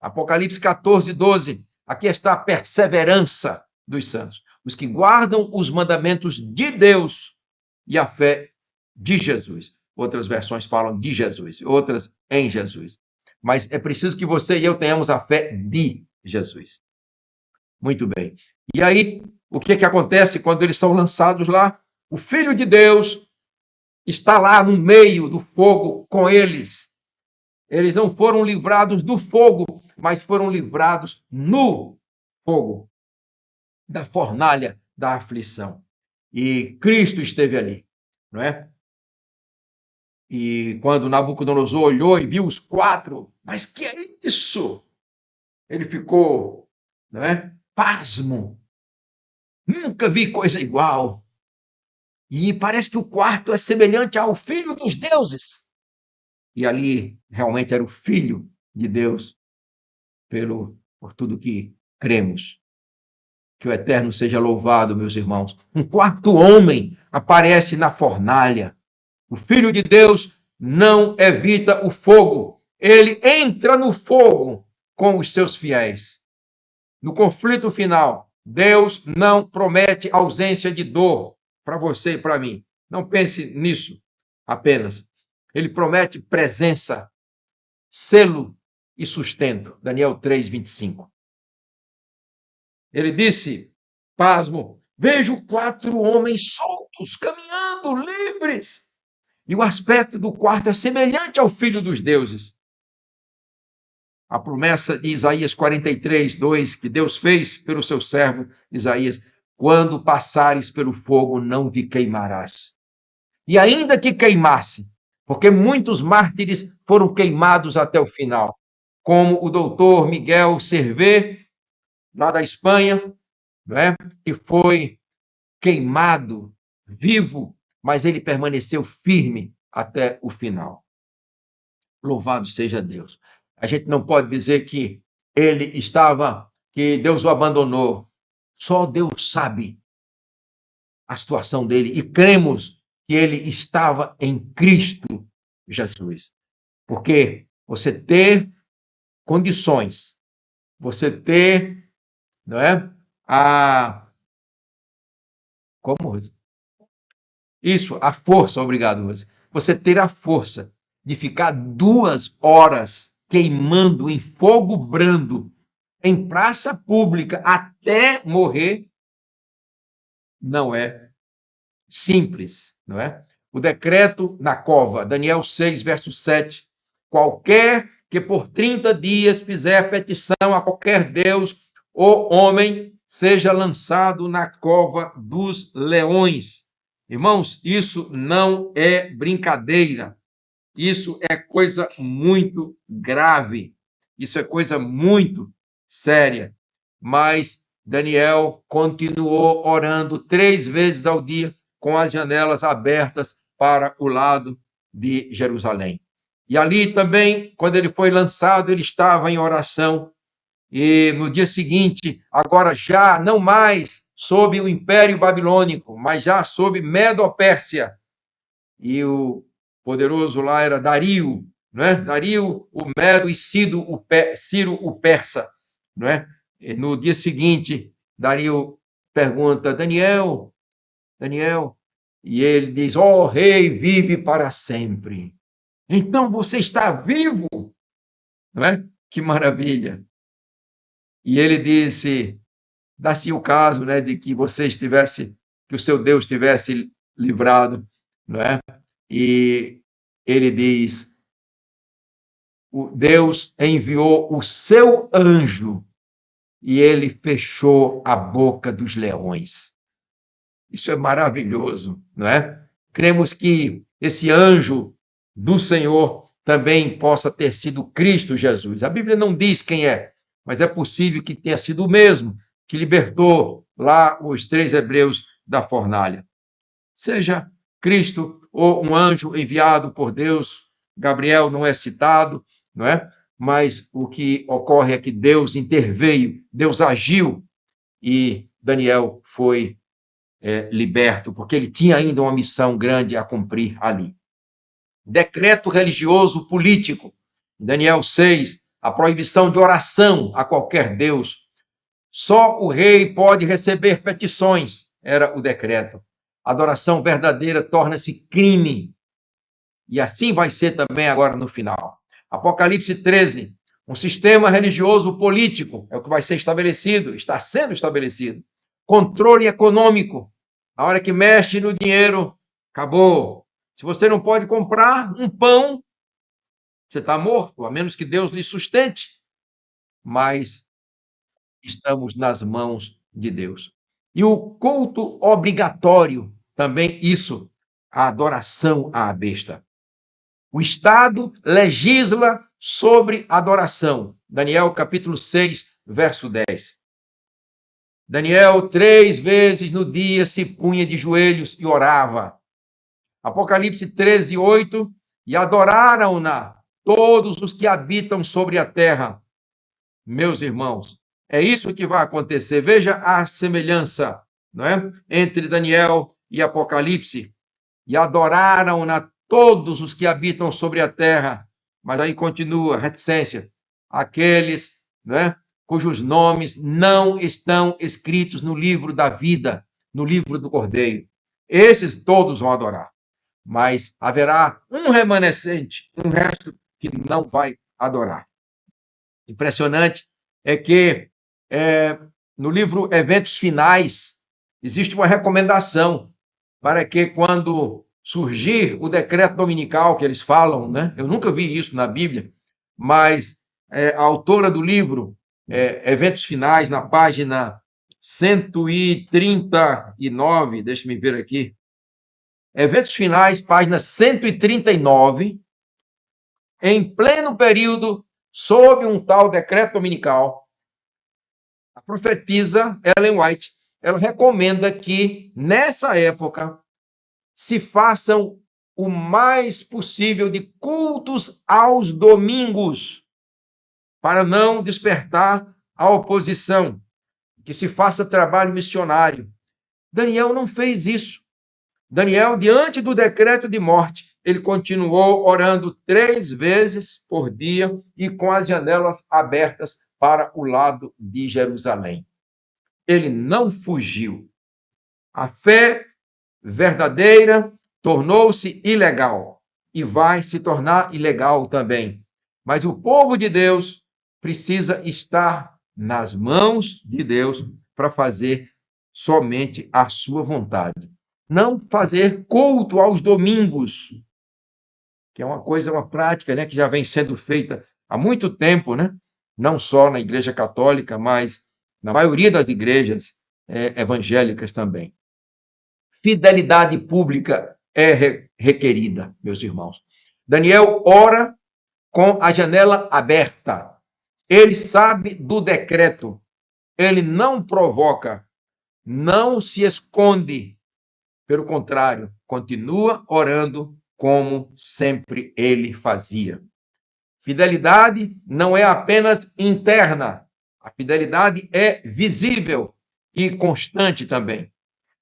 Apocalipse 14, 12. Aqui está a perseverança dos santos. Os que guardam os mandamentos de Deus e a fé de Jesus. Outras versões falam de Jesus, outras em Jesus. Mas é preciso que você e eu tenhamos a fé de Jesus. Muito bem. E aí, o que acontece quando eles são lançados lá? O Filho de Deus está lá no meio do fogo com eles. Eles não foram livrados do fogo, mas foram livrados no fogo da fornalha da aflição. E Cristo esteve ali, não é? E quando Nabucodonosor olhou e viu os 4, mas que é isso? Ele ficou, não é? Pasmo. Nunca vi coisa igual. E parece que o quarto é semelhante ao Filho dos deuses. E ali realmente era o Filho de Deus, por tudo que cremos. Que o Eterno seja louvado, meus irmãos. Um quarto homem aparece na fornalha. O Filho de Deus não evita o fogo. Ele entra no fogo com os seus fiéis. No conflito final, Deus não promete ausência de dor para você e para mim. Não pense nisso apenas. Ele promete presença, selo e sustento. Daniel 3, 25. Ele disse, pasmo, vejo 4 homens soltos, caminhando, livres. E o aspecto do quarto é semelhante ao Filho dos deuses. A promessa de Isaías 43, 2, que Deus fez pelo seu servo Isaías, quando passares pelo fogo, não te queimarás. E ainda que queimasse, porque muitos mártires foram queimados até o final, como o doutor Miguel Servet, lá da Espanha, né, que foi queimado vivo, mas ele permaneceu firme até o final. Louvado seja Deus. A gente não pode dizer que que Deus o abandonou. Só Deus sabe a situação dele e cremos que ele estava em Cristo Jesus. Porque você ter condições, você ter, não é? Como? Isso, a força, obrigado, Rose. Você ter a força de ficar 2 horas queimando em fogo brando em praça pública até morrer, não é simples, não é? O decreto na cova, Daniel 6, verso 7, qualquer que por 30 dias fizer petição a qualquer Deus ou homem, seja lançado na cova dos leões. Irmãos, isso não é brincadeira. Isso é coisa muito grave. Isso é coisa muito séria. Mas Daniel continuou orando 3 vezes ao dia, com as janelas abertas para o lado de Jerusalém. E ali também, quando ele foi lançado, ele estava em oração. E no dia seguinte, agora já não mais sob o Império Babilônico, mas já sob Medo-Pérsia. E o poderoso lá era Dario, não é? Dario o Medo e Ciro o Persa, não é? E no dia seguinte, Dario pergunta: Daniel, Daniel, e ele diz: ó rei, vive para sempre. Então você está vivo, não é? Que maravilha. E ele disse: dá-se o caso, né, de que você estivesse, que o seu Deus tivesse livrado, não é? E ele diz: o Deus enviou o seu anjo e ele fechou a boca dos leões. Isso é maravilhoso, não é? Cremos que esse anjo do Senhor também possa ter sido Cristo Jesus. A Bíblia não diz quem é, mas é possível que tenha sido o mesmo que libertou lá os 3 hebreus da fornalha. Seja Cristo ou um anjo enviado por Deus, Gabriel não é citado, não é? Mas o que ocorre é que Deus interveio, Deus agiu e Daniel foi liberto, porque ele tinha ainda uma missão grande a cumprir ali. Decreto religioso político, Daniel 6, a proibição de oração a qualquer Deus. Só o rei pode receber petições, era o decreto. Adoração verdadeira torna-se crime. E assim vai ser também agora no final. Apocalipse 13, um sistema religioso político é o que vai ser estabelecido, está sendo estabelecido. Controle econômico. A hora que mexe no dinheiro, acabou. Se você não pode comprar um pão, você está morto, a menos que Deus lhe sustente. Mas estamos nas mãos de Deus. E o culto obrigatório, também isso, a adoração à besta. O Estado legisla sobre adoração. Daniel capítulo 6, verso 10. Daniel 3 vezes no dia se punha de joelhos e orava. Apocalipse 13, 8. E adoraram-na todos os que habitam sobre a terra. Meus irmãos, é isso que vai acontecer. Veja a semelhança, não é? Entre Daniel e Apocalipse. E adoraram-na todos os que habitam sobre a terra. Mas aí continua, reticência. Aqueles, não é? Cujos nomes não estão escritos no livro da vida, no livro do Cordeiro. Esses todos vão adorar. Mas haverá um remanescente, um resto que não vai adorar. Impressionante é que no livro Eventos Finais existe uma recomendação para que quando surgir o decreto dominical que eles falam, né? Eu nunca vi isso na Bíblia, mas a autora do livro Eventos Finais, na página 139, deixa-me ver aqui, Eventos Finais, página 139, em pleno período, sob um tal decreto dominical, a profetisa Ellen White, ela recomenda que, nessa época, se façam o mais possível de cultos aos domingos, para não despertar a oposição, que se faça trabalho missionário. Daniel não fez isso. Daniel, diante do decreto de morte, ele continuou orando 3 vezes por dia e com as janelas abertas para o lado de Jerusalém. Ele não fugiu. A fé verdadeira tornou-se ilegal e vai se tornar ilegal também. Mas o povo de Deus precisa estar nas mãos de Deus para fazer somente a sua vontade. Não fazer culto aos domingos, que é uma coisa, uma prática, né, que já vem sendo feita há muito tempo, né? Não só na Igreja Católica, mas na maioria das igrejas evangélicas também. fidelidade pública é requerida, meus irmãos. Daniel ora com a janela aberta. Ele sabe do decreto. Ele não provoca, não se esconde. Pelo contrário, continua orando como sempre ele fazia. Fidelidade não é apenas interna, a fidelidade é visível e constante também.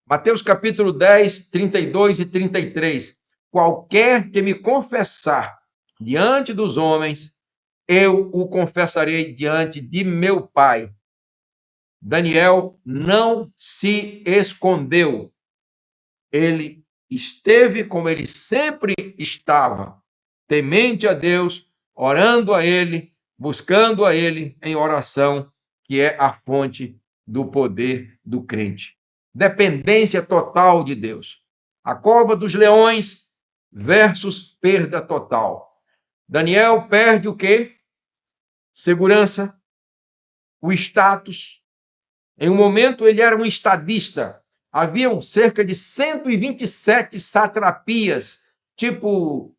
Mateus capítulo 10, 32 e 33. Qualquer que me confessar diante dos homens, eu o confessarei diante de meu Pai. Daniel não se escondeu. Ele esteve como ele sempre estava, temente a Deus, orando a Ele, buscando a Ele em oração, que é a fonte do poder do crente. Dependência total de Deus. A cova dos leões versus perda total. Daniel perde o quê? Segurança, o status. Em um momento ele era um estadista. Haviam cerca de 127 satrapias, tipo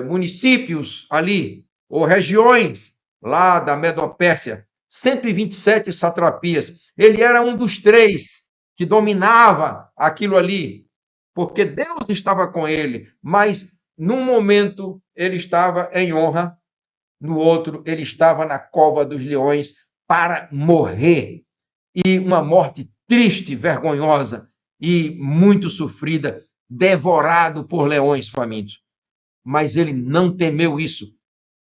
municípios ali, ou regiões lá da Medopérsia. 127 satrapias. Ele era um dos 3 que dominava aquilo ali, porque Deus estava com ele, mas num momento ele estava em honra, no outro ele estava na cova dos leões para morrer. E uma morte triste, vergonhosa e muito sofrida, devorado por leões famintos. Mas ele não temeu isso.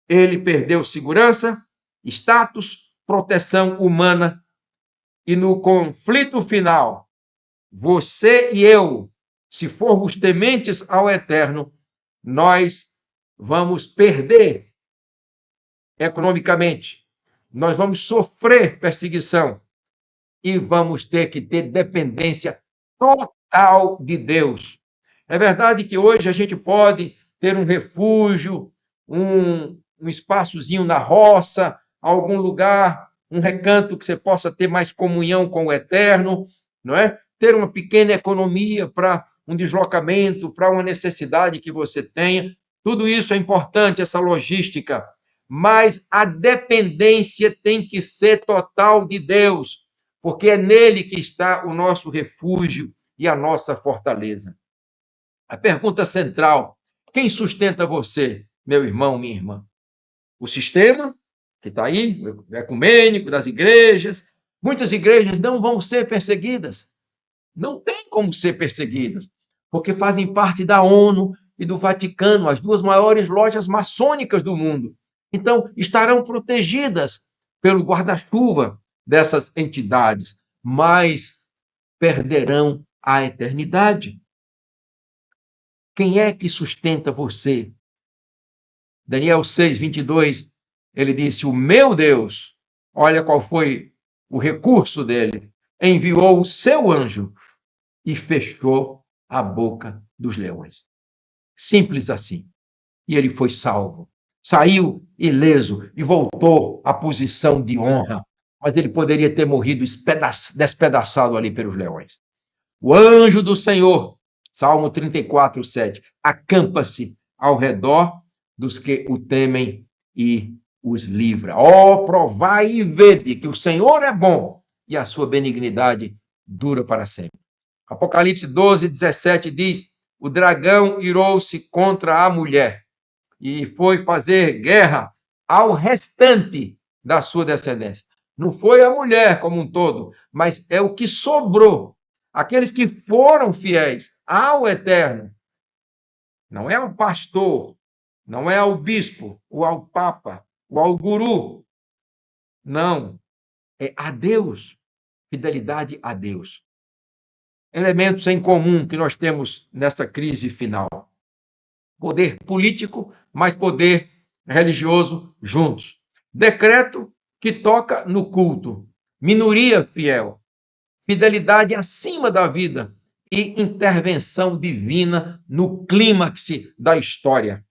Ele perdeu segurança, status, proteção humana. E no conflito final, você e eu, se formos tementes ao Eterno, nós vamos perder economicamente, nós vamos sofrer perseguição e vamos ter que ter dependência total de Deus. É verdade que hoje a gente pode ter um refúgio, um espaçozinho na roça, algum lugar, um recanto que você possa ter mais comunhão com o Eterno, não é? Ter uma pequena economia para um deslocamento, para uma necessidade que você tenha. Tudo isso é importante, essa logística. Mas a dependência tem que ser total de Deus, porque é nele que está o nosso refúgio e a nossa fortaleza. A pergunta central: quem sustenta você, meu irmão, minha irmã? O sistema, que está aí, o ecumênico das igrejas. Muitas igrejas não vão ser perseguidas. Não tem como ser perseguidas, porque fazem parte da ONU e do Vaticano, as 2 maiores lojas maçônicas do mundo. Então, estarão protegidas pelo guarda-chuva dessas entidades, mas perderão a eternidade. Quem é que sustenta você? Daniel 6, 22, ele disse: o meu Deus, olha qual foi o recurso dele, enviou o seu anjo e fechou a boca dos leões. Simples assim. E ele foi salvo. Saiu ileso e voltou à posição de honra. Mas ele poderia ter morrido despedaçado ali pelos leões. O anjo do Senhor, Salmo 34, 7, acampa-se ao redor dos que o temem e os livra. Ó, provai e vede que o Senhor é bom e a sua benignidade dura para sempre. Apocalipse 12, 17 diz: o dragão irou-se contra a mulher e foi fazer guerra ao restante da sua descendência. Não foi a mulher como um todo, mas é o que sobrou. Aqueles que foram fiéis ao Eterno. Não é ao pastor, não é ao bispo, ou ao papa, ou ao guru. Não, é a Deus. Fidelidade a Deus. Elementos em comum que nós temos nessa crise final. Poder político, mais poder religioso juntos. Decreto que toca no culto. Minoria fiel. Fidelidade acima da vida e intervenção divina no clímax da história.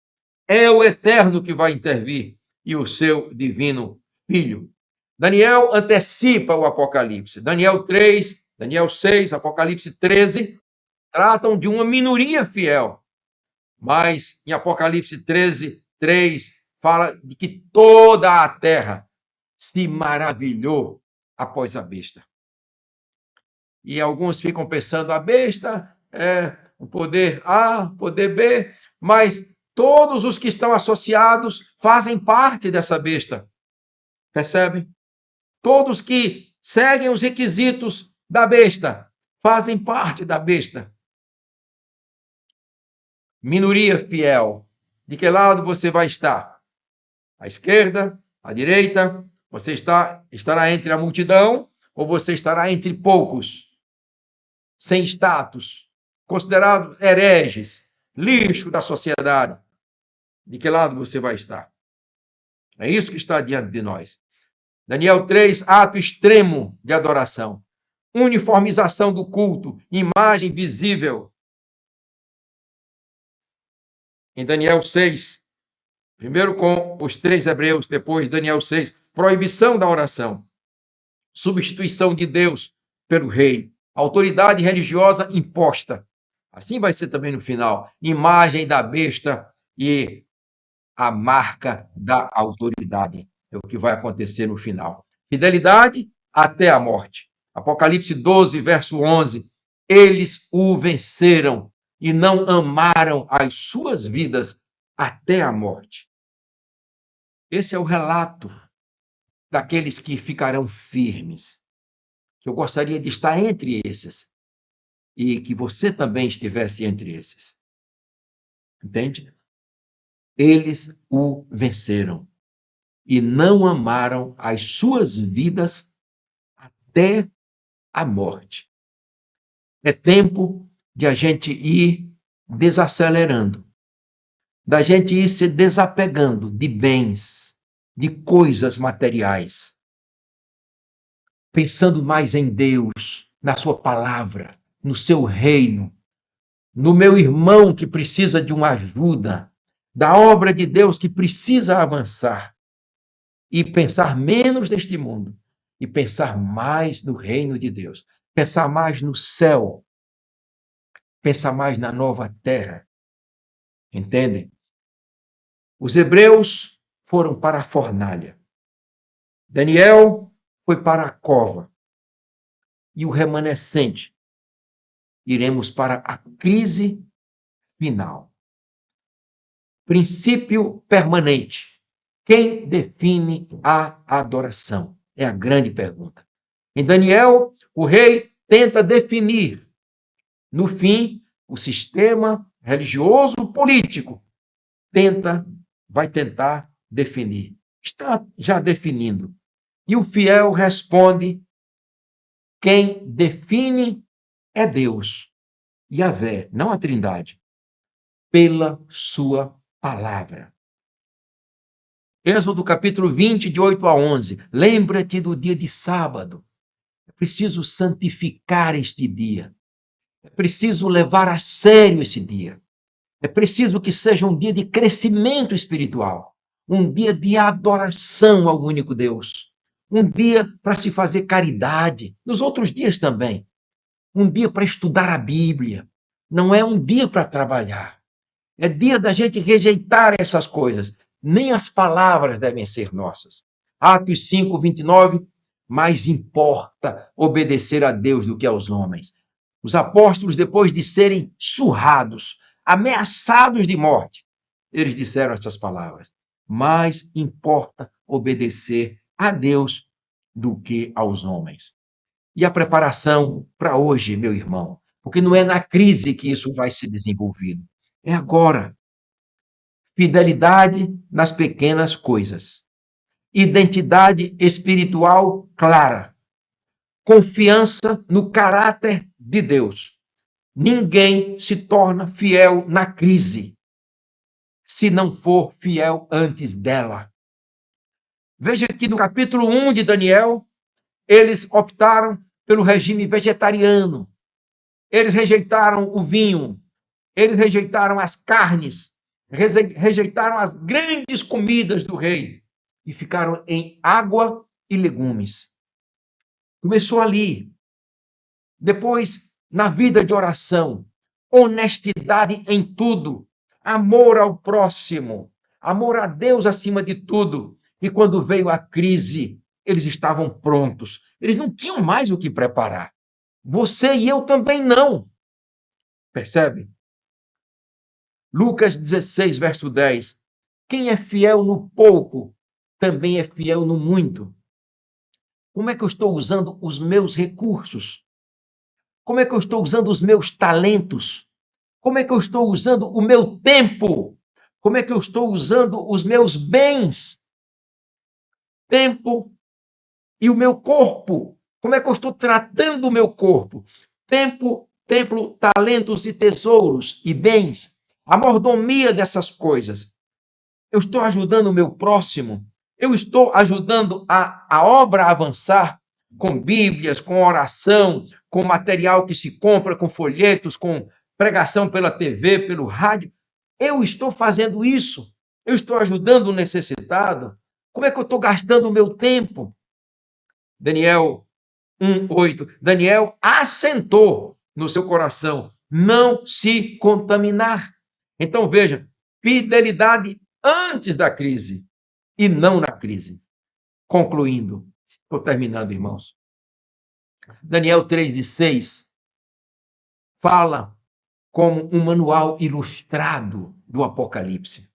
É o Eterno que vai intervir e o seu divino Filho. Daniel antecipa o Apocalipse. Daniel 3, Daniel 6, Apocalipse 13, tratam de uma minoria fiel. Mas em Apocalipse 13, 3, fala de que toda a terra se maravilhou após a besta. E alguns ficam pensando, a besta é o poder A, poder B, mas todos os que estão associados fazem parte dessa besta. Percebe? Todos que seguem os requisitos da besta fazem parte da besta. Minoria fiel. De que lado você vai estar? À esquerda? À direita? Você estará entre a multidão ou você estará entre poucos, sem status, considerados hereges, lixo da sociedade? De que lado você vai estar? É isso que está diante de nós. Daniel 3, ato extremo de adoração. Uniformização do culto, imagem visível. Em Daniel 6, primeiro com os 3 hebreus, depois Daniel 6, proibição da oração, substituição de Deus pelo rei, autoridade religiosa imposta. Assim vai ser também no final, imagem da besta e a marca da autoridade. É o que vai acontecer no final. Fidelidade até a morte. Apocalipse 12, verso 11. Eles o venceram e não amaram as suas vidas até a morte. Esse é o relato daqueles que ficarão firmes. Eu gostaria de estar entre esses e que você também estivesse entre esses. Entende? Eles o venceram e não amaram as suas vidas até a morte. É tempo de a gente ir desacelerando, da gente ir se desapegando de bens, de coisas materiais, pensando mais em Deus, na sua palavra, no seu reino, no meu irmão que precisa de uma ajuda, da obra de Deus que precisa avançar, e pensar menos neste mundo, e pensar mais no reino de Deus, pensar mais no céu, pensar mais na nova terra. Entendem? Os hebreus foram para a fornalha. Daniel foi para a cova. E o remanescente, iremos para a crise final. Princípio permanente. Quem define a adoração? É a grande pergunta. Em Daniel, o rei tenta definir. No fim, o sistema religioso político vai tentar definir. Está já definindo. E o fiel responde: quem define é Deus, Yahvé, não a Trindade, pela sua palavra. Êxodo capítulo 20, de 8 a 11. Lembra-te do dia de sábado. É preciso santificar este dia. É preciso levar a sério esse dia. É preciso que seja um dia de crescimento espiritual. Um dia de adoração ao único Deus. Um dia para se fazer caridade. Nos outros dias também. Um dia para estudar a Bíblia. Não é um dia para trabalhar. É dia da gente rejeitar essas coisas. Nem as palavras devem ser nossas. Atos 5, 29. Mais importa obedecer a Deus do que aos homens. Os apóstolos, depois de serem surrados, ameaçados de morte, eles disseram essas palavras: mais importa obedecer a Deus do que aos homens. E a preparação para hoje, meu irmão, porque não é na crise que isso vai ser desenvolvido, é agora. Fidelidade nas pequenas coisas, identidade espiritual clara, confiança no caráter de Deus. Ninguém se torna fiel na crise, se não for fiel antes dela. Veja que no capítulo 1 de Daniel, eles optaram pelo regime vegetariano. Eles rejeitaram o vinho, eles rejeitaram as carnes, rejeitaram as grandes comidas do rei e ficaram em água e legumes. Começou ali. Depois, na vida de oração, honestidade em tudo, amor ao próximo, amor a Deus acima de tudo. E quando veio a crise, eles estavam prontos. Eles não tinham mais o que preparar. Você e eu também não. Percebe? Lucas 16, verso 10. Quem é fiel no pouco, também é fiel no muito. Como é que eu estou usando os meus recursos? Como é que eu estou usando os meus talentos? Como é que eu estou usando o meu tempo? Como é que eu estou usando os meus bens? Tempo e o meu corpo. Como é que eu estou tratando o meu corpo? Tempo, talentos e tesouros e bens. A mordomia dessas coisas. Eu estou ajudando o meu próximo. Eu estou ajudando a obra a avançar com bíblias, com oração, com material que se compra, com folhetos, com pregação pela TV, pelo rádio. Eu estou fazendo isso. Eu estou ajudando o necessitado. Como é que eu estou gastando o meu tempo? Daniel 1:8. Daniel assentou no seu coração não se contaminar. Então veja, fidelidade antes da crise e não na crise. Concluindo, estou terminando, irmãos. Daniel 3:6 fala como um manual ilustrado do Apocalipse.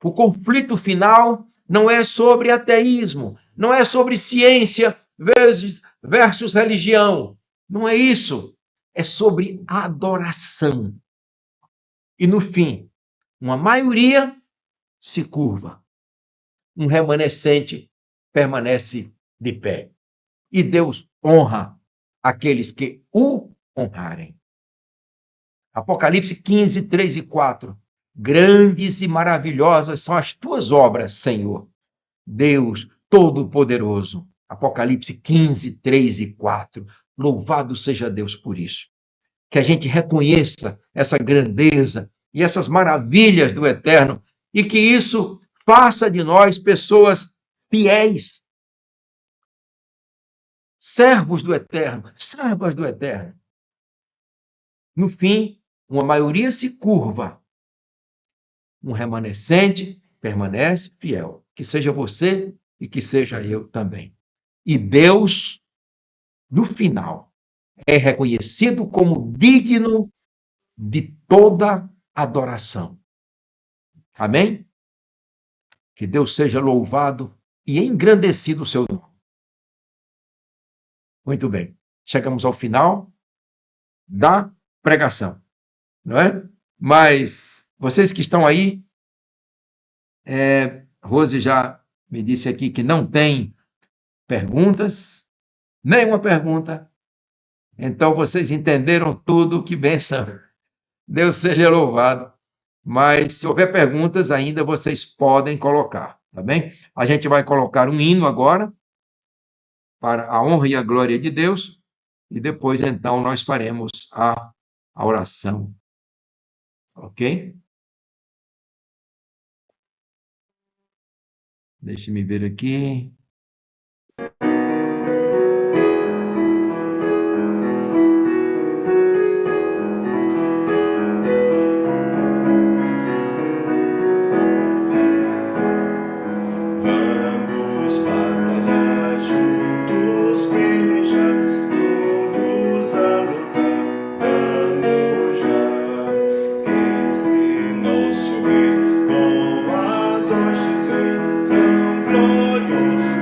O conflito final não é sobre ateísmo, não é sobre ciência versus religião. Não é isso. É sobre adoração. E no fim, uma maioria se curva. Um remanescente permanece de pé. E Deus honra aqueles que o honrarem. Apocalipse 15, 3 e 4. Grandes e maravilhosas são as tuas obras, Senhor, Deus Todo-Poderoso. Apocalipse 15, 3 e 4. Louvado seja Deus por isso. Que a gente reconheça essa grandeza e essas maravilhas do Eterno e que isso faça de nós pessoas fiéis, servos do Eterno, servas do Eterno. No fim, uma maioria se curva, um remanescente permanece fiel. Que seja você e que seja eu também. E Deus, no final, é reconhecido como digno de toda adoração. Amém? Que Deus seja louvado e engrandecido o seu nome. Muito bem. Chegamos ao final da pregação, não é? Mas vocês que estão aí, Rose já me disse aqui que não tem perguntas, nenhuma pergunta. Então vocês entenderam tudo, que bênção. Deus seja louvado. Mas se houver perguntas ainda, vocês podem colocar, tá bem? A gente vai colocar um hino agora, para a honra e a glória de Deus, e depois, então, nós faremos a oração. Ok? Deixe-me ver aqui. Nosso rei com as hostes vem, tão glorioso.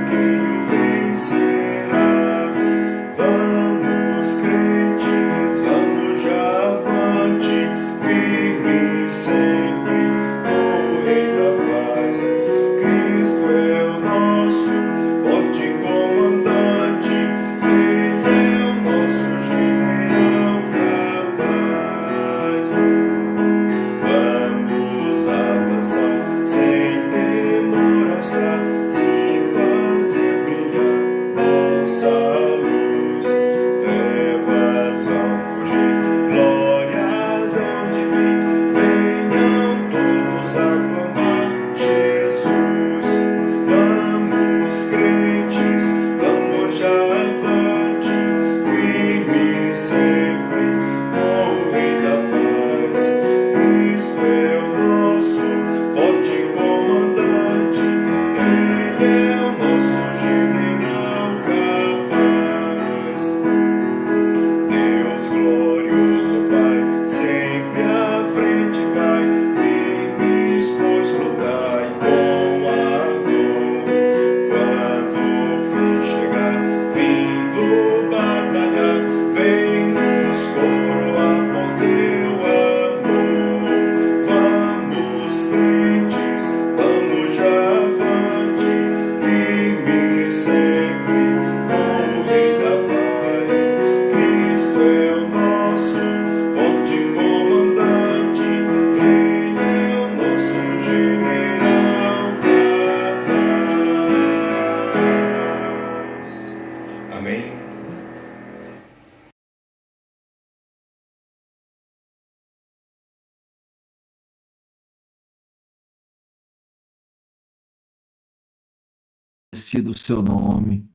Sido o seu nome.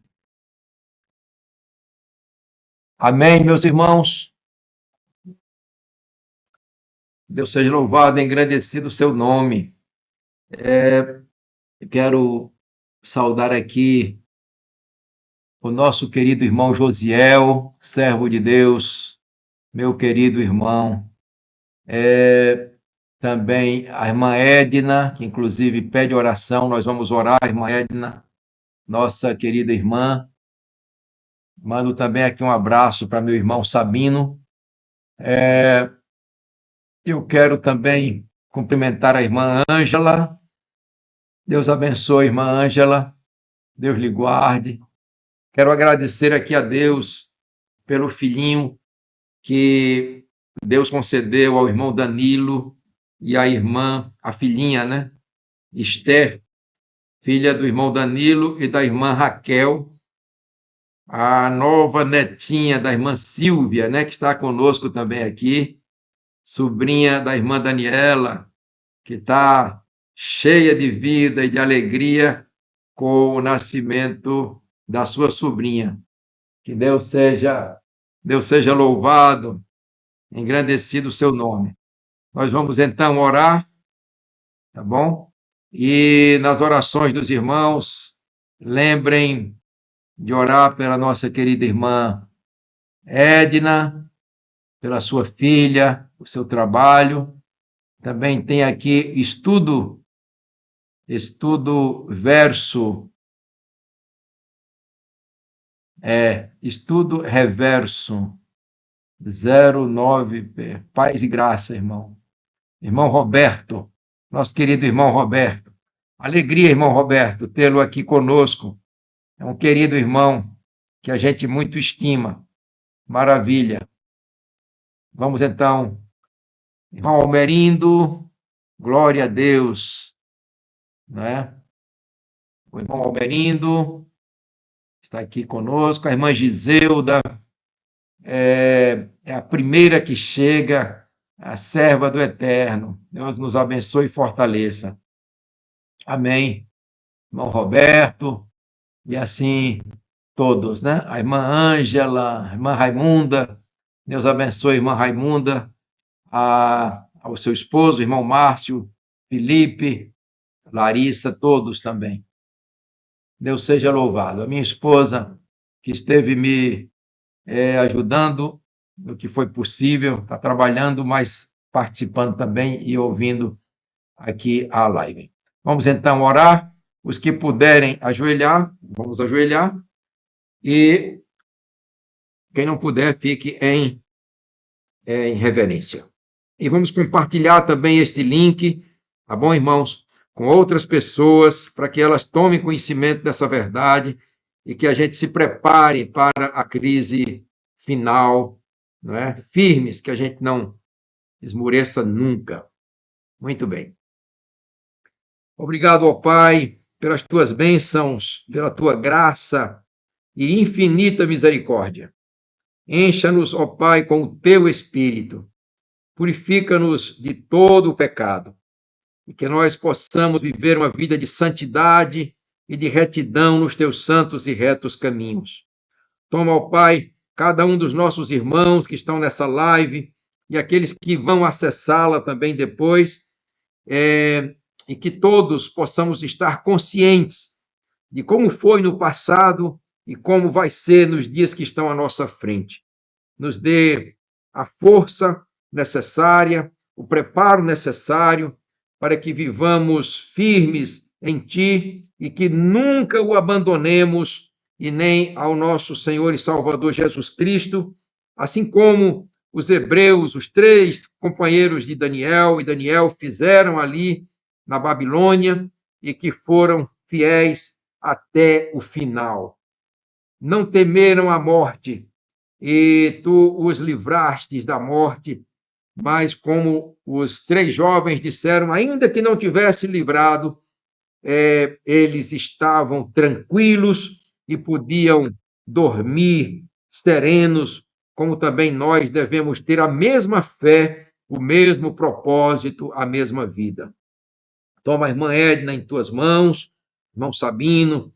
Amém, meus irmãos? Deus seja louvado, engrandecido o seu nome. Quero saudar aqui o nosso querido irmão Josiel, servo de Deus, meu querido irmão. Também a irmã Edna, que inclusive pede oração, nós vamos orar, irmã Edna, nossa querida irmã. Mando também aqui um abraço para meu irmão Sabino. Eu quero também cumprimentar a irmã Ângela. Deus abençoe, irmã Ângela. Deus lhe guarde. Quero agradecer aqui a Deus pelo filhinho que Deus concedeu ao irmão Danilo e à irmã, a filhinha, né? Esther, filha do irmão Danilo e da irmã Raquel, a nova netinha da irmã Silvia, né? Que está conosco também aqui, sobrinha da irmã Daniela, que está cheia de vida e de alegria com o nascimento da sua sobrinha. Que Deus seja louvado, engrandecido o seu nome. Nós vamos então orar, tá bom? E nas orações dos irmãos, lembrem de orar pela nossa querida irmã Edna, pela sua filha, o seu trabalho. Também tem aqui estudo verso, estudo reverso 09, paz e graça, irmão. Irmão Roberto, nosso querido irmão Roberto. Alegria, irmão Roberto, tê-lo aqui conosco. É um querido irmão que a gente muito estima. Maravilha. Vamos então, irmão Almerindo, glória a Deus, né? O irmão Almerindo está aqui conosco, a irmã Giseuda é a primeira que chega, a serva do Eterno. Deus nos abençoe e fortaleça. Amém. Irmão Roberto, e assim todos, né? A irmã Ângela, a irmã Raimunda, Deus abençoe a irmã Raimunda, ao seu esposo, o irmão Márcio, Felipe, Larissa, todos também. Deus seja louvado. A minha esposa, que esteve me ajudando no que foi possível, está trabalhando, mas participando também e ouvindo aqui a live. Vamos então orar. Os que puderem ajoelhar, vamos ajoelhar. E quem não puder, fique em reverência. E vamos compartilhar também este link, tá bom, irmãos? Com outras pessoas, para que elas tomem conhecimento dessa verdade e que a gente se prepare para a crise final, não é? Firmes, que a gente não esmoreça nunca. Muito bem. Obrigado, ó Pai, pelas tuas bênçãos, pela tua graça e infinita misericórdia. Encha-nos, ó Pai, com o teu Espírito. Purifica-nos de todo o pecado e que nós possamos viver uma vida de santidade e de retidão nos teus santos e retos caminhos. Toma, ó Pai, cada um dos nossos irmãos que estão nessa live e aqueles que vão acessá-la também depois, e que todos possamos estar conscientes de como foi no passado e como vai ser nos dias que estão à nossa frente. Nos dê a força necessária, o preparo necessário para que vivamos firmes em Ti e que nunca o abandonemos e nem ao nosso Senhor e Salvador Jesus Cristo, assim como os hebreus, os 3 companheiros de Daniel e Daniel fizeram ali na Babilônia e que foram fiéis até o final. Não temeram a morte e tu os livrastes da morte, mas como os 3 jovens disseram, ainda que não tivesse livrado, eles estavam tranquilos e podiam dormir serenos, como também nós devemos ter a mesma fé, o mesmo propósito, a mesma vida. Toma a irmã Edna em tuas mãos, irmão Sabino,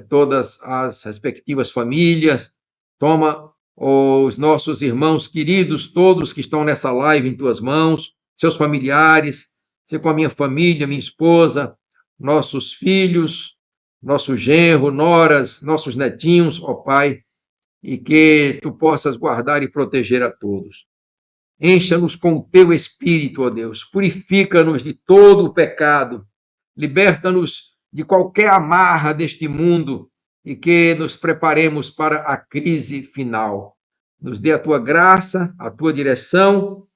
todas as respectivas famílias, toma os nossos irmãos queridos, todos que estão nessa live em tuas mãos, seus familiares, ser com a minha família, minha esposa, nossos filhos, nosso genro, noras, nossos netinhos, ó Pai, e que tu possas guardar e proteger a todos. Encha-nos com o teu Espírito, ó Deus, purifica-nos de todo o pecado, liberta-nos de qualquer amarra deste mundo e que nos preparemos para a crise final. Nos dê a tua graça, a tua direção,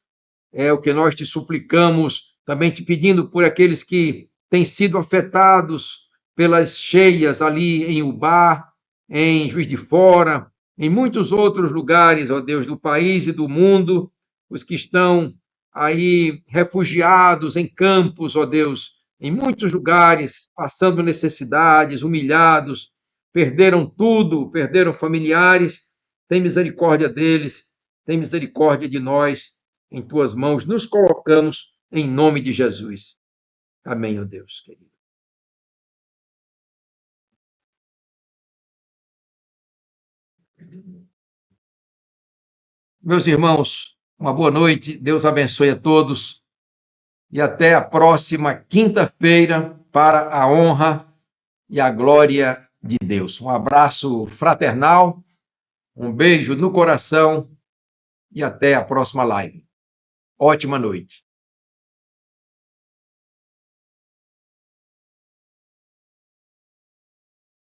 é o que nós te suplicamos, também te pedindo por aqueles que têm sido afetados pelas cheias ali em Ubá, em Juiz de Fora, em muitos outros lugares, ó Deus, do país e do mundo, os que estão aí refugiados em campos, ó Deus, em muitos lugares, passando necessidades, humilhados, perderam tudo, perderam familiares. Tem misericórdia deles, tem misericórdia de nós. Em tuas mãos nos colocamos em nome de Jesus. Amém, ó Deus querido. Meus irmãos, uma boa noite, Deus abençoe a todos e até a próxima quinta-feira para a honra e a glória de Deus. Um abraço fraternal, um beijo no coração e até a próxima live. Ótima noite.